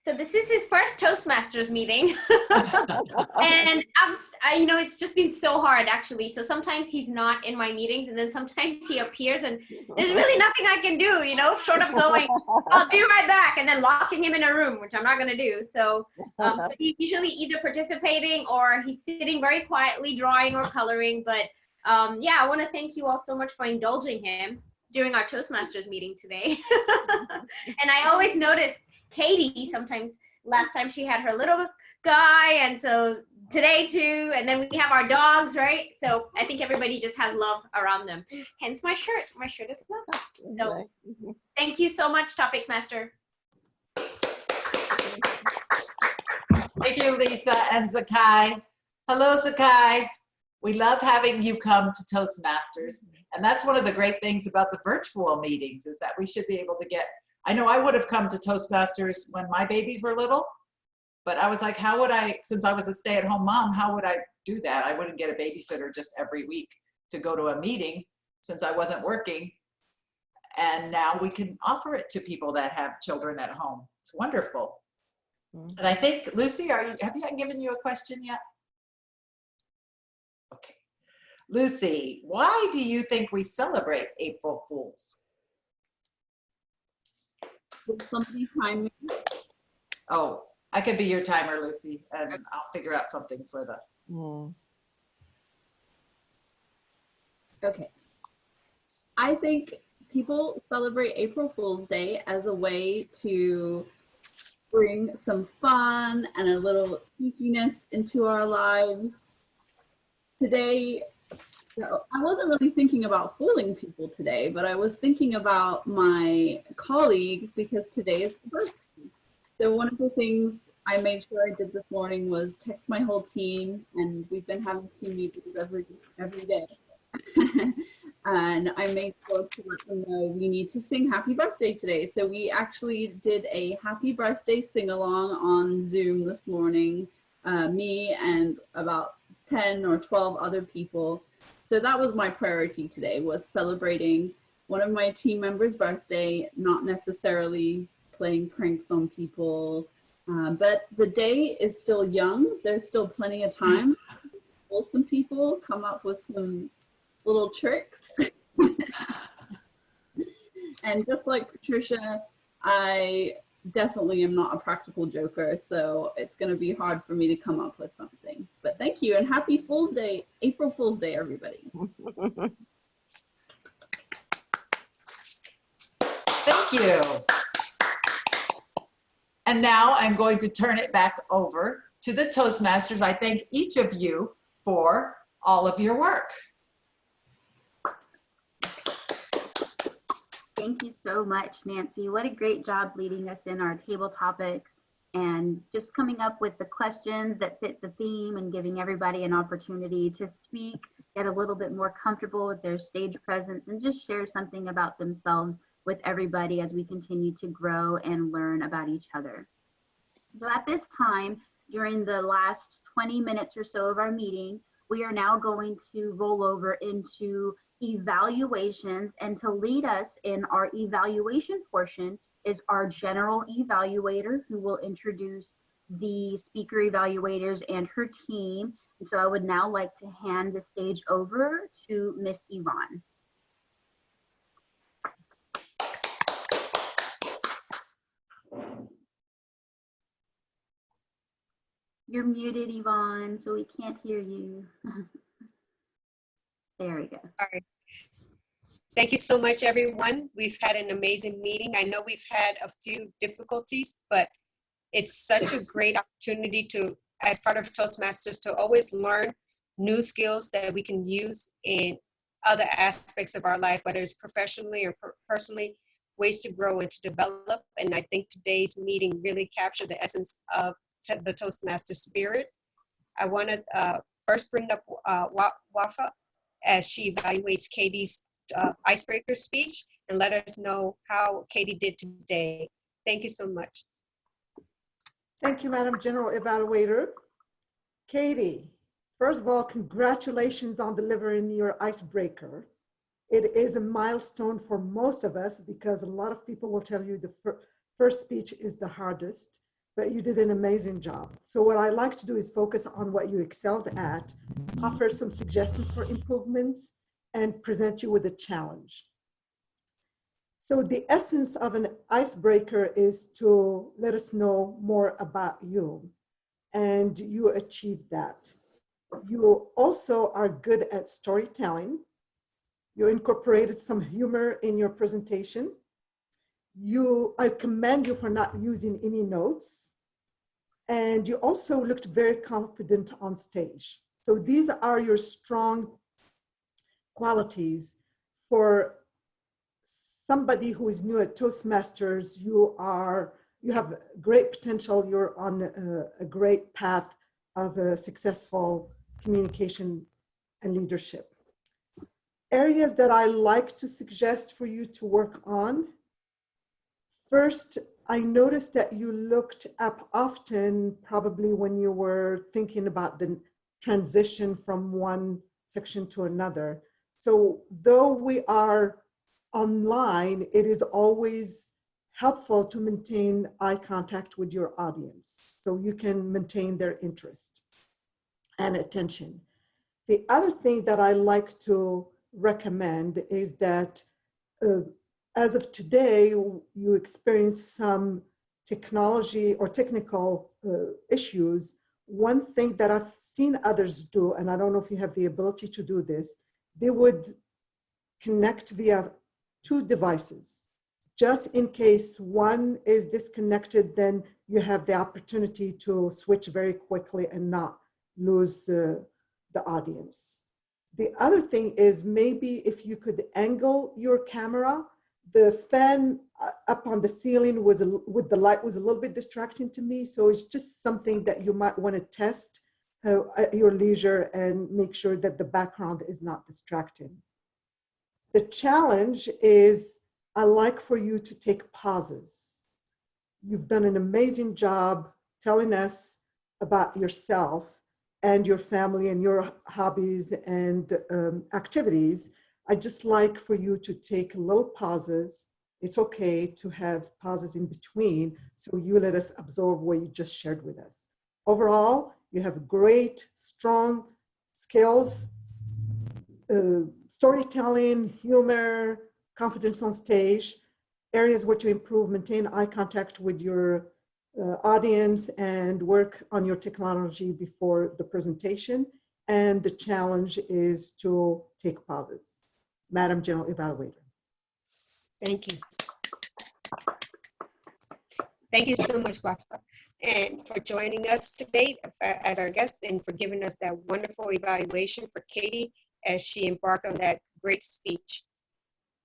So this is his first Toastmasters meeting. And you know, it's just been so hard actually. So sometimes he's not in my meetings, and then sometimes he appears and there's really nothing I can do, you know, short of going, I'll be right back, and then locking him in a room, which I'm not going to do. So he's usually either participating or he's sitting very quietly drawing or coloring. But yeah, I want to thank you all so much for indulging him during our Toastmasters meeting today. And I always notice Katy, sometimes last time she had her little guy, and so today too, and then we have our dogs, right? So I think everybody just has love around them. Hence my shirt. My shirt is love. So thank you so much, Topics Master. Thank you, Lisa and Zakai. Hello, Zakai. We love having you come to Toastmasters. And that's one of the great things about the virtual meetings, is that we should be able to get, I know I would have come to Toastmasters when my babies were little, but I was like, how would I, since I was a stay-at-home mom, how would I do that? I wouldn't get a babysitter just every week to go to a meeting since I wasn't working. And now we can offer it to people that have children at home. It's wonderful. And I think, Lucy, have I given you a question yet? Okay. Lucy, why do you think we celebrate April Fools? Will somebody time me? Oh, I could be your timer, Lucy, and I'll figure out something for the. Okay. I think people celebrate April Fool's Day as a way to bring some fun and a little geekiness into our lives. Today, I wasn't really thinking about fooling people today, but I was thinking about my colleague because today is her birthday. So one of the things I made sure I did this morning was text my whole team, and we've been having team meetings every day. And I made sure to let them know we need to sing happy birthday today. So we actually did a happy birthday sing-along on Zoom this morning, me and about 10 or 12 other people. So that was my priority today, was celebrating one of my team members' birthday, not necessarily playing pranks on people. But the day is still young. There's still plenty of time. Some people come up with some little tricks. And just like Patricia, I definitely am not a practical joker, so it's going to be hard for me to come up with something. But thank you, and happy Fool's Day, April Fool's Day, everybody. Thank you. And now I'm going to turn it back over to the Toastmasters. I thank each of you for all of your work. Thank you so much, Nancy. What a great job leading us in our table topics and just coming up with the questions that fit the theme and giving everybody an opportunity to speak, get a little bit more comfortable with their stage presence, and just share something about themselves with everybody as we continue to grow and learn about each other. So at this time, during the last 20 minutes or so of our meeting, we are now going to roll over into evaluations, and to lead us in our evaluation portion is our general evaluator, who will introduce the speaker evaluators and her team. And so I would now like to hand the stage over to Miss Yvonne. You're muted, Yvonne, so we can't hear you. There we go. Sorry. Thank you so much, everyone. We've had an amazing meeting. I know we've had a few difficulties, but it's such a great opportunity to, as part of Toastmasters, to always learn new skills that we can use in other aspects of our life, whether it's professionally or personally, ways to grow and to develop. And I think today's meeting really captured the essence of the Toastmaster spirit. I want to first bring up Wafae as she evaluates Katy's icebreaker speech, and let us know how Katy did today. Thank you so much. Thank you, Madam General Evaluator. Katy, first of all, congratulations on delivering your icebreaker. It is a milestone for most of us because a lot of people will tell you the first speech is the hardest, but you did an amazing job. So what I like to do is focus on what you excelled at, offer some suggestions for improvements, and present you with a challenge. So the essence of an icebreaker is to let us know more about you, and you achieved that. You also are good at storytelling. You incorporated some humor in your presentation. I commend you for not using any notes. And you also looked very confident on stage. So these are your strong qualities. For somebody who is new at Toastmasters, you have great potential. You're on a great path of a successful communication and leadership. Areas that I like to suggest for you to work on. First, I noticed that you looked up often, probably when you were thinking about the transition from one section to another. So though we are online, it is always helpful to maintain eye contact with your audience so you can maintain their interest and attention. The other thing that I like to recommend is that as of today, you experience some technology or technical issues. One thing that I've seen others do, and I don't know if you have the ability to do this, they would connect via 2 devices. Just in case one is disconnected, then you have the opportunity to switch very quickly and not lose the audience. The other thing is maybe if you could angle your camera. The fan up on the ceiling with the light was a little bit distracting to me. So it's just something that you might want to test at your leisure and make sure that the background is not distracting. The challenge is I like for you to take pauses. You've done an amazing job telling us about yourself and your family and your hobbies and activities. I just like for you to take little pauses. It's okay to have pauses in between, so you let us absorb what you just shared with us. Overall, you have great, strong skills, storytelling, humor, confidence on stage, areas where to improve, maintain eye contact with your audience and work on your technology before the presentation. And the challenge is to take pauses. Madam General Evaluator. Thank you. Thank you so much, Wafae, and for joining us today as our guest and for giving us that wonderful evaluation for Katy as she embarked on that great speech.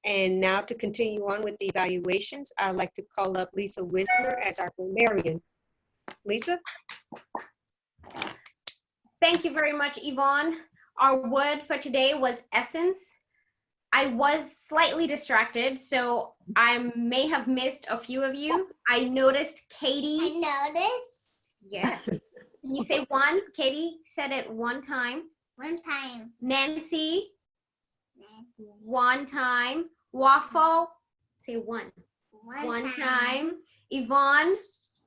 And now to continue on with the evaluations, I'd like to call up Liza Wisner as our grammarian. Liza? Thank you very much, Yvonne. Our word for today was essence. I was slightly distracted, so I may have missed a few of you. I noticed Katy. I noticed. Yes. Can you say one? Katy said it one time. 1 time. Nancy. 1 time. Wafae. Say 1. 1 time. Yvonne.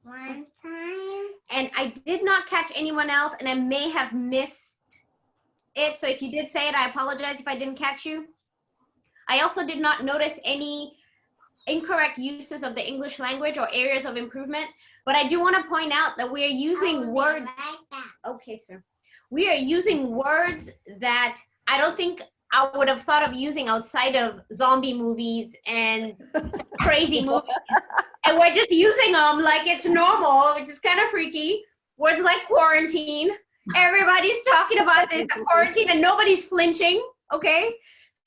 1 time. And I did not catch anyone else, and I may have missed it. So if you did say it, I apologize if I didn't catch you. I also did not notice any incorrect uses of the English language or areas of improvement, but I do want to point out that we are using words. Okay, sir. We are using words that I don't think I would have thought of using outside of zombie movies and crazy movies. And we're just using them like it's normal, which is kind of freaky. Words like quarantine. Everybody's talking about this quarantine and nobody's flinching, okay?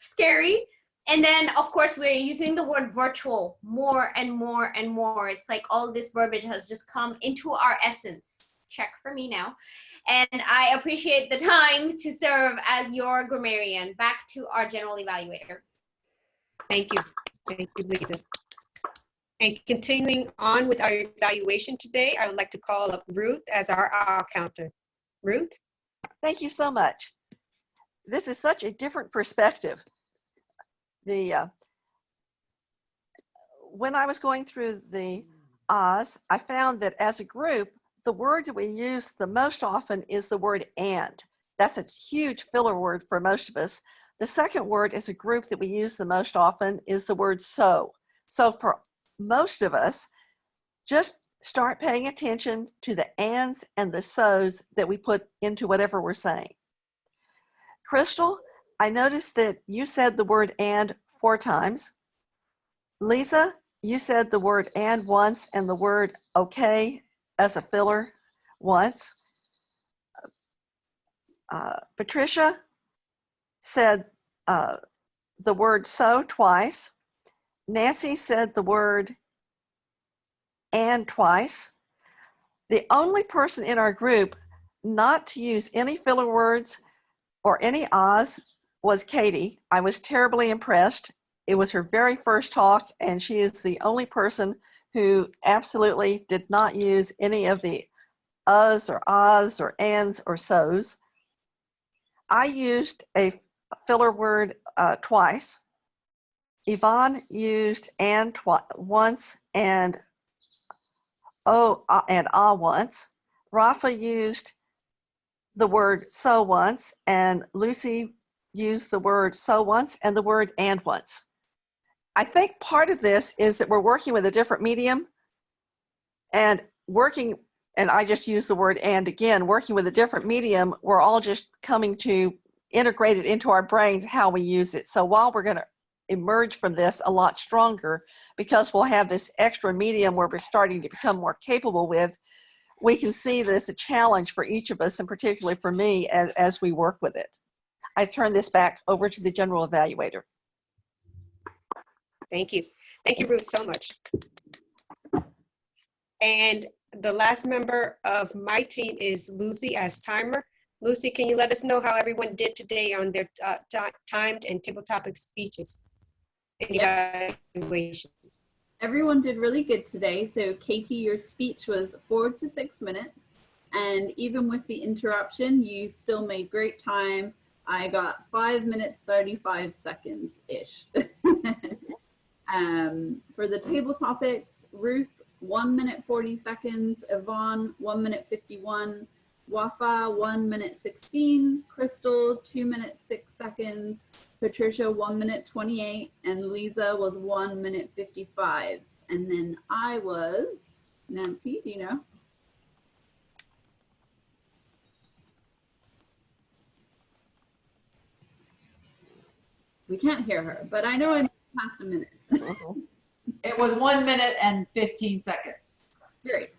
Scary. And then, of course, we're using the word virtual more and more and more. It's like all this verbiage has just come into our essence. Check for me now. And I appreciate the time to serve as your grammarian. Back to our general evaluator. Thank you. Thank you, Lisa. And continuing on with our evaluation today, I would like to call up Ruth as our counter. Ruth? Thank you so much. This is such a different perspective. When I was going through the Oz, I found that as a group, the word that we use the most often is the word and. That's a huge filler word for most of us. The second word as a group that we use the most often is the word so. So for most of us, just start paying attention to the ands and the so's that we put into whatever we're saying. Crystal, I noticed that you said the word and 4 times. Liza, you said the word and once and the word okay as a filler once. Patricia said the word so twice. Nancy said the word and twice. The only person in our group not to use any filler words or any Oz was Katy. I was terribly impressed. It was her very first talk, and she is the only person who absolutely did not use any of the us or ahs or ands or so's. I used a filler word twice. Yvonne used and once and oh and ah once. Rafa used the word so once, and Lucy used the word so once and the word and once. I think part of this is that we're working with a different medium and I just use the word and again, working with a different medium, we're all just coming to integrate it into our brains how we use it. So while we're going to emerge from this a lot stronger because we'll have this extra medium where we're starting to become more capable with, we can see that it's a challenge for each of us and particularly for me as we work with it. I turn this back over to the general evaluator. Thank you. Thank you, Ruth, so much. And the last member of my team is Lucy as timer. Lucy, can you let us know how everyone did today on their timed and table topic speeches and evaluations? Everyone did really good today. So Katy, your speech was 4 to 6 minutes. And even with the interruption, you still made great time. I got 5 minutes, 35 seconds-ish. For the table topics, Ruth, 1 minute, 40 seconds. Yvonne, 1 minute, 51. Wafae, 1 minute, 16. Crystal, 2 minutes, 6 seconds. Patricia, 1 minute, 28. And Liza was 1 minute, 55. And then I was, Nancy, do you know? We can't hear her, but I know I'm past a minute. It was 1 minute and 15 seconds. Great.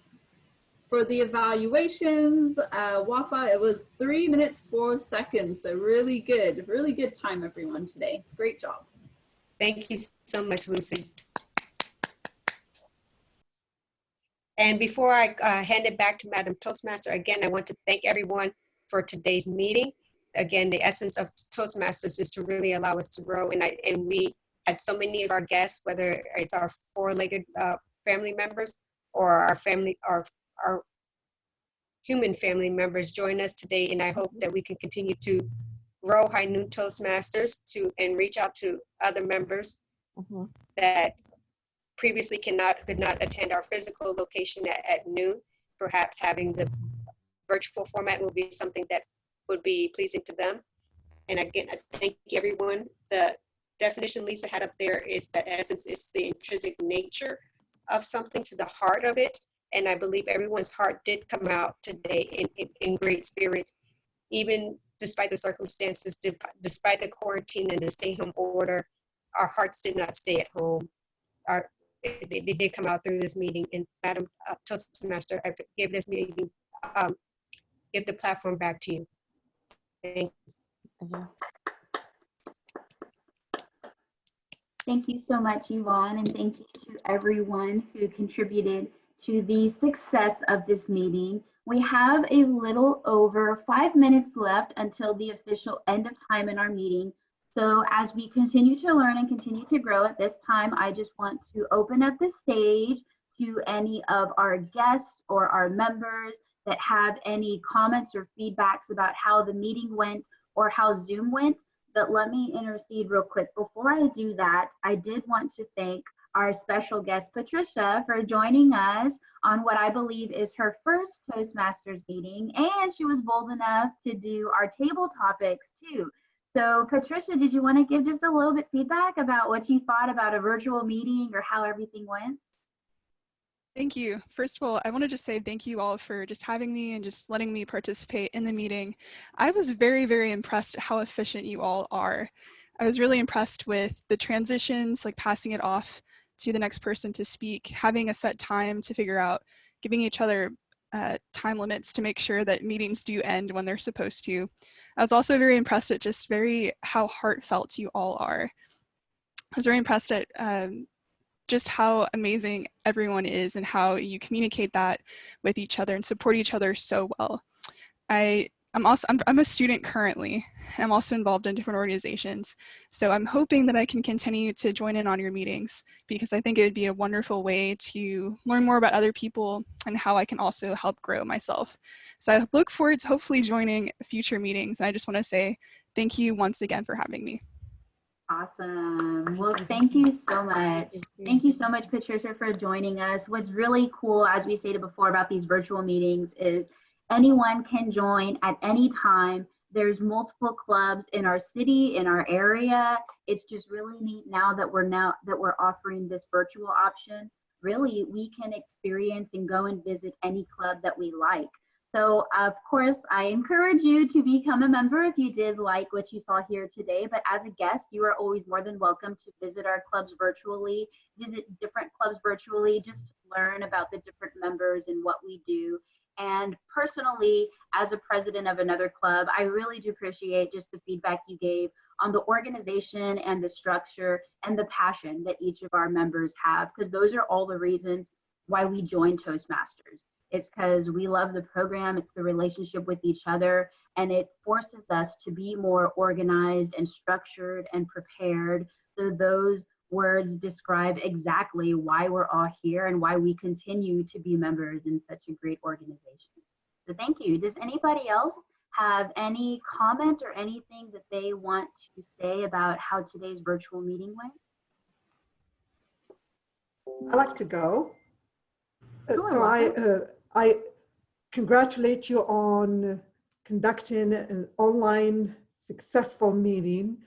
For the evaluations, Wafae, it was 3 minutes, 4 seconds. So really good time, everyone, today. Great job. Thank you so much, Lucy. And before I hand it back to Madam Toastmaster, again, I want to thank everyone for today's meeting. Again, the essence of Toastmasters is to really allow us to grow. And we had so many of our guests, whether it's our four-legged family members or our family, our human family members join us today, and I hope that we can continue to grow Highnoon Toastmasters and reach out to other members that previously could not attend our physical location at noon. Perhaps having the virtual format will be something that would be pleasing to them. And again, I thank everyone. The definition Lisa had up there is that essence is the intrinsic nature of something to the heart of it. And I believe everyone's heart did come out today in great spirit, even despite the circumstances, despite the quarantine and the stay-home order. Our hearts did not stay at home. They did come out through this meeting. And Madam Toastmaster, I give this meeting, give the platform back to you. Thank you. Thank you so much, Yvonne, and thank you to everyone who contributed to the success of this meeting. We have a little over 5 minutes left until the official end of time in our meeting. So as we continue to learn and continue to grow at this time, I just want to open up the stage to any of our guests or our members that have any comments or feedbacks about how the meeting went or how Zoom went. But let me intercede real quick. Before I do that, I did want to thank our special guest, Patricia, for joining us on what I believe is her first Toastmasters meeting. And she was bold enough to do our table topics too. So Patricia, did you want to give just a little bit feedback about what you thought about a virtual meeting or how everything went? Thank you. First of all, I wanted to say thank you all for just having me and just letting me participate in the meeting. I was very, very impressed at how efficient you all are. I was really impressed with the transitions, like passing it off to the next person to speak, having a set time to figure out, giving each other time limits to make sure that meetings do end when they're supposed to. I was also very impressed at just how heartfelt you all are. I was very impressed at just how amazing everyone is and how you communicate that with each other and support each other so well. I'm a student currently, and I'm also involved in different organizations. So I'm hoping that I can continue to join in on your meetings because I think it would be a wonderful way to learn more about other people and how I can also help grow myself. So I look forward to hopefully joining future meetings. And I just want to say thank you once again for having me. Awesome. Well, thank you so much. Thank you so much, Patricia, for joining us. What's really cool, as we stated before about these virtual meetings, is anyone can join at any time. There's multiple clubs in our city, in our area. It's just really neat now that we're offering this virtual option. Really, we can experience and go and visit any club that we like. So of course, I encourage you to become a member if you did like what you saw here today, but as a guest, you are always more than welcome to visit our clubs virtually, visit different clubs virtually, just to learn about the different members and what we do. And personally, as a president of another club, I really do appreciate just the feedback you gave on the organization and the structure and the passion that each of our members have, because those are all the reasons why we joined Toastmasters. It's because we love the program, it's the relationship with each other, and it forces us to be more organized and structured and prepared. So those words describe exactly why we're all here and why we continue to be members in such a great organization. So thank you. Does anybody else have any comment or anything that they want to say about how today's virtual meeting went? I like to go. Sure, So I congratulate you on conducting an online successful meeting.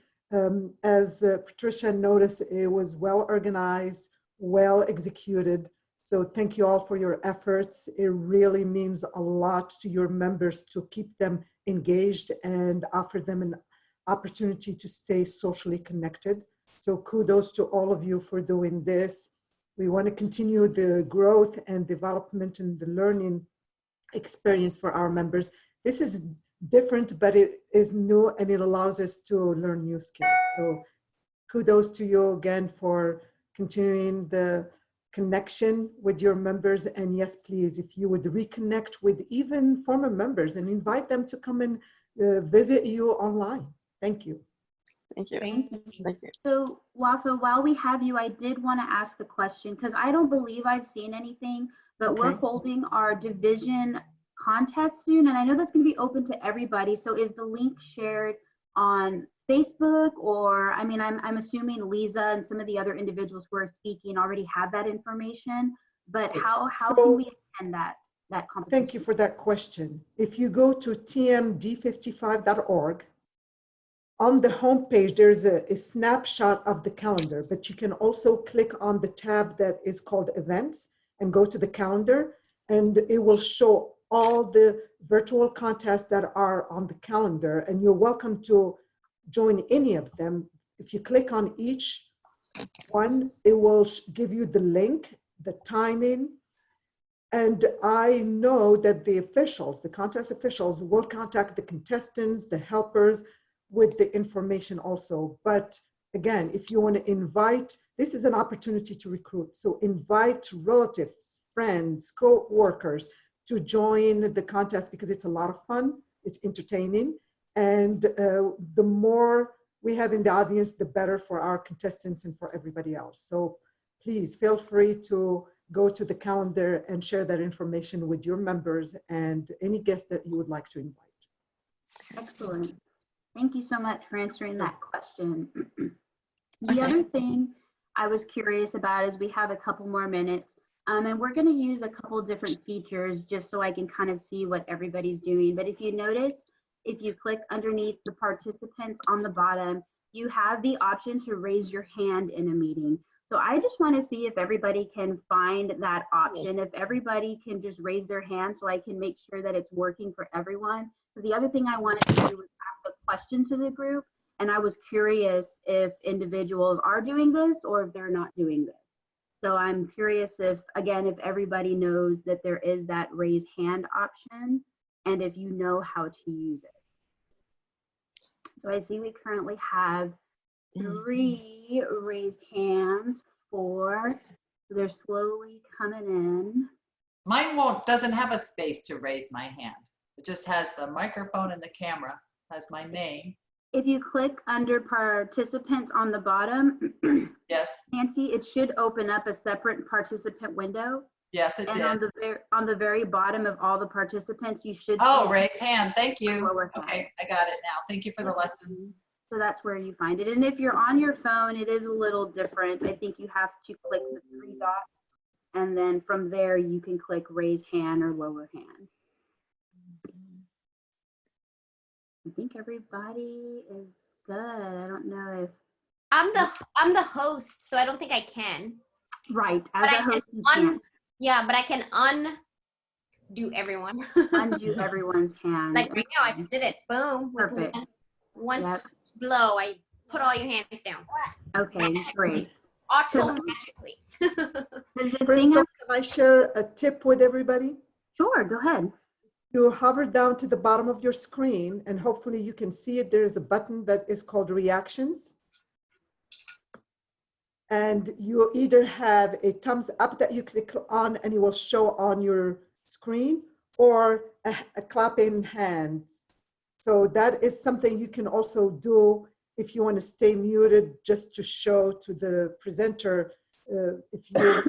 As Patricia noticed, it was well organized, well executed. So thank you all for your efforts. It really means a lot to your members to keep them engaged and offer them an opportunity to stay socially connected. So kudos to all of you for doing this. We want to continue the growth and development and the learning experience for our members. This is different, but it is new and it allows us to learn new skills. So kudos to you again for continuing the connection with your members. And yes, please, if you would reconnect with even former members and invite them to come and visit you online. Thank you. Thank you. Thank you. Thank you. So Wafae, while we have you, I did want to ask the question because I don't believe I've seen anything, but we're Okay. holding our division contest soon, and I know that's going to be open to everybody. So is the link shared on Facebook, or I mean, I'm assuming Liza and some of the other individuals who are speaking already have that information, but how can we attend that competition? Thank you for that question. If you go to tmd55.org, on the homepage, there's a snapshot of the calendar, but you can also click on the tab that is called Events and go to the calendar, and it will show all the virtual contests that are on the calendar, and you're welcome to join any of them. If you click on each one, it will give you the link, the timing, and I know that the officials, the contest officials, will contact the contestants, the helpers, with the information also. But again, if you want to invite, this is an opportunity to recruit. So invite relatives, friends, co-workers to join the contest, because it's a lot of fun, it's entertaining. And the more we have in the audience, the better for our contestants and for everybody else. So please feel free to go to the calendar and share that information with your members and any guests that you would like to invite. Excellent. Thank you so much for answering that question. The other thing I was curious about is we have a couple more minutes, and we're going to use a couple different features just so I can kind of see what everybody's doing. But if you notice, if you click underneath the participants on the bottom, you have the option to raise your hand in a meeting. So I just want to see if everybody can find that option, if everybody can just raise their hand so I can make sure that it's working for everyone. So the other thing I wanted to do was ask a question to the group, and I was curious if individuals are doing this or if they're not doing this. So I'm curious if, again, if everybody knows that there is that raise hand option and if you know how to use it. So I see we currently have 3 raised hands, 4. So they're slowly coming in. Mine doesn't have a space to raise my hand. It just has the microphone and the camera, has my name. If you click under participants on the bottom, yes, Nancy, it should open up a separate participant window. Yes, it and did. On the very bottom of all the participants, you should Oh, see raise hand. Thank you. Okay, hand. I got it now. Thank you for the lesson. So that's where you find it. And if you're on your phone, it is a little different. I think you have to click the 3 dots, and then from there you can click raise hand or lower hand. I think everybody is good. I don't know if I'm the host, so I don't think I can. Right, as a host you can. Yeah, but I can undo everyone. Undo everyone's hand. Like right now, I just did it. Boom. Perfect. One blow, I put all your hands down. Okay, great. Automatically. Crystal, can I share a tip with everybody? Sure, go ahead. You hover down to the bottom of your screen, and hopefully you can see it. There is a button that is called Reactions. And you either have a thumbs up that you click on and it will show on your screen, or a clapping hands. So that is something you can also do if you want to stay muted, just to show to the presenter if you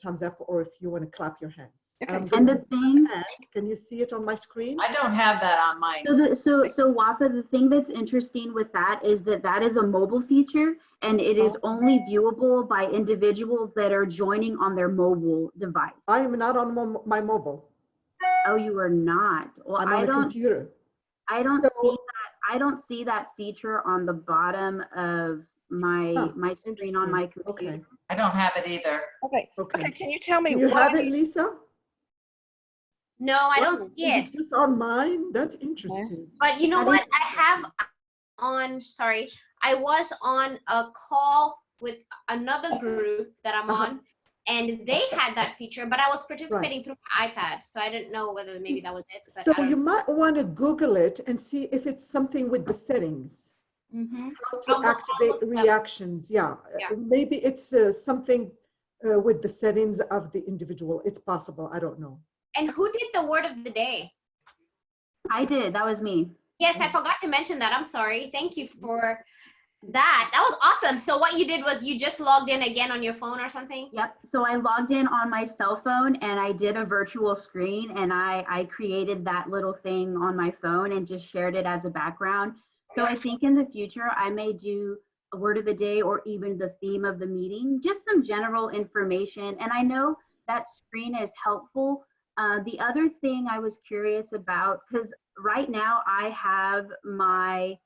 thumbs up or if you want to clap your hands. And the thing, can you see it on my screen? I don't have that on mine. So Wafae, the thing that's interesting with that is that is a mobile feature, and it is only viewable by individuals that are joining on their mobile device. I am not on my mobile. Oh, you are not. Well, I'm on a computer. I don't see that. I don't see that feature on the bottom of my screen on my computer. Okay. I don't have it either. Okay. Can you tell me? Do you have it, Lisa? No, I don't see it. It's just on mine? That's interesting. But you know what? I have I was on a call with another group that I'm on, and they had that feature, but I was participating through my iPad, so I didn't know whether maybe that was it. But so you might want to Google it and see if it's something with the settings. How to activate reactions. Yeah. Maybe it's something with the settings of the individual. It's possible. I don't know. And who did the word of the day? I did. That was me. Yes, I forgot to mention that. I'm sorry. Thank you for That was awesome. So what you did was you just logged in again on your phone or something? Yep. So I logged in on my cell phone and I did a virtual screen, and I created that little thing on my phone and just shared it as a background. So I think in the future, I may do a word of the day or even the theme of the meeting, just some general information. And I know that screen is helpful. The other thing I was curious about, because right now I have my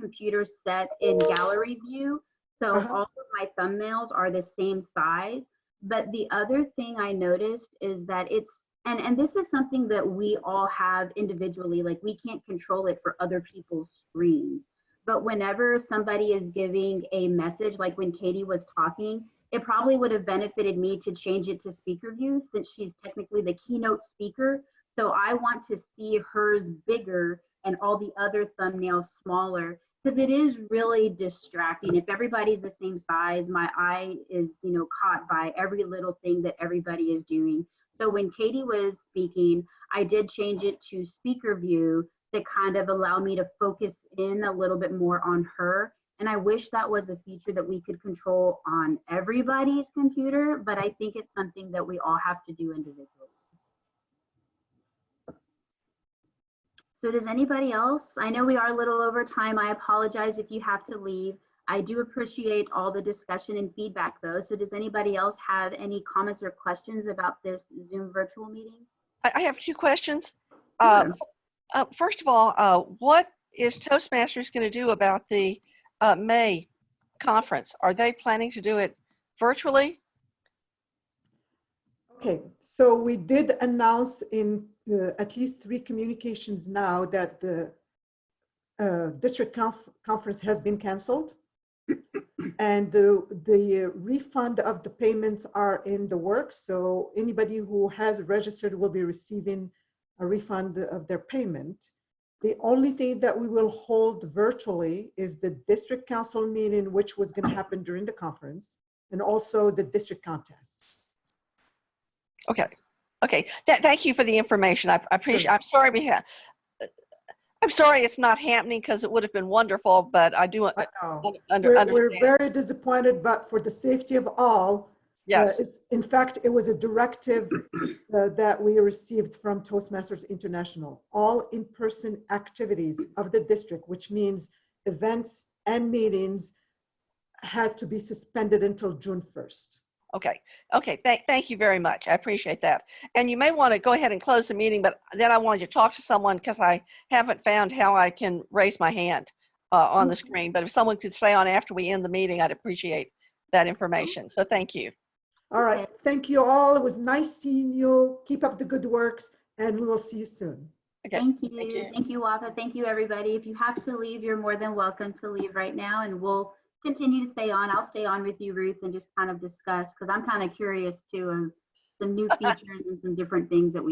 computer set in gallery view. So all of my thumbnails are the same size. But the other thing I noticed is that it's, and this is something that we all have individually, like we can't control it for other people's screens. But whenever somebody is giving a message, like when Katy was talking, it probably would have benefited me to change it to speaker view since she's technically the keynote speaker. So I want to see hers bigger and all the other thumbnails smaller, because it is really distracting. If everybody's the same size, my eye is, caught by every little thing that everybody is doing. So when Katy was speaking, I did change it to speaker view to kind of allow me to focus in a little bit more on her. And I wish that was a feature that we could control on everybody's computer, but I think it's something that we all have to do individually. So does anybody else? I know we are a little over time. I apologize if you have to leave. I do appreciate all the discussion and feedback though. So does anybody else have any comments or questions about this Zoom virtual meeting? I have 2 questions. Sure. First of all, what is Toastmasters going to do about the May conference? Are they planning to do it virtually? Okay, so we did announce in at least 3 communications now that the district conference has been canceled, and the refund of the payments are in the works. So anybody who has registered will be receiving a refund of their payment. The only thing that we will hold virtually is the district council meeting, which was going to happen during the conference, and also the district contest. Okay. Okay. Thank you for the information. I appreciate. I'm sorry I'm sorry it's not happening because it would have been wonderful, but I do understand. We're very disappointed, but for the safety of all, Yes. In fact, it was a directive that we received from Toastmasters International. All in-person activities of the district, which means events and meetings, had to be suspended until June 1st. Okay. Okay. Thank you very much. I appreciate that. And you may want to go ahead and close the meeting, but then I wanted to talk to someone because I haven't found how I can raise my hand on the screen. But if someone could stay on after we end the meeting, I'd appreciate that information. So thank you. All right. Thank you all. It was nice seeing you. Keep up the good works, and we will see you soon. Okay. Thank you. Thank you, Wafae. Thank you, everybody. If you have to leave, you're more than welcome to leave right now, and we'll continue to stay on. I'll stay on with you, Ruth, and just kind of discuss, because I'm kind of curious too of some new features and some different things that we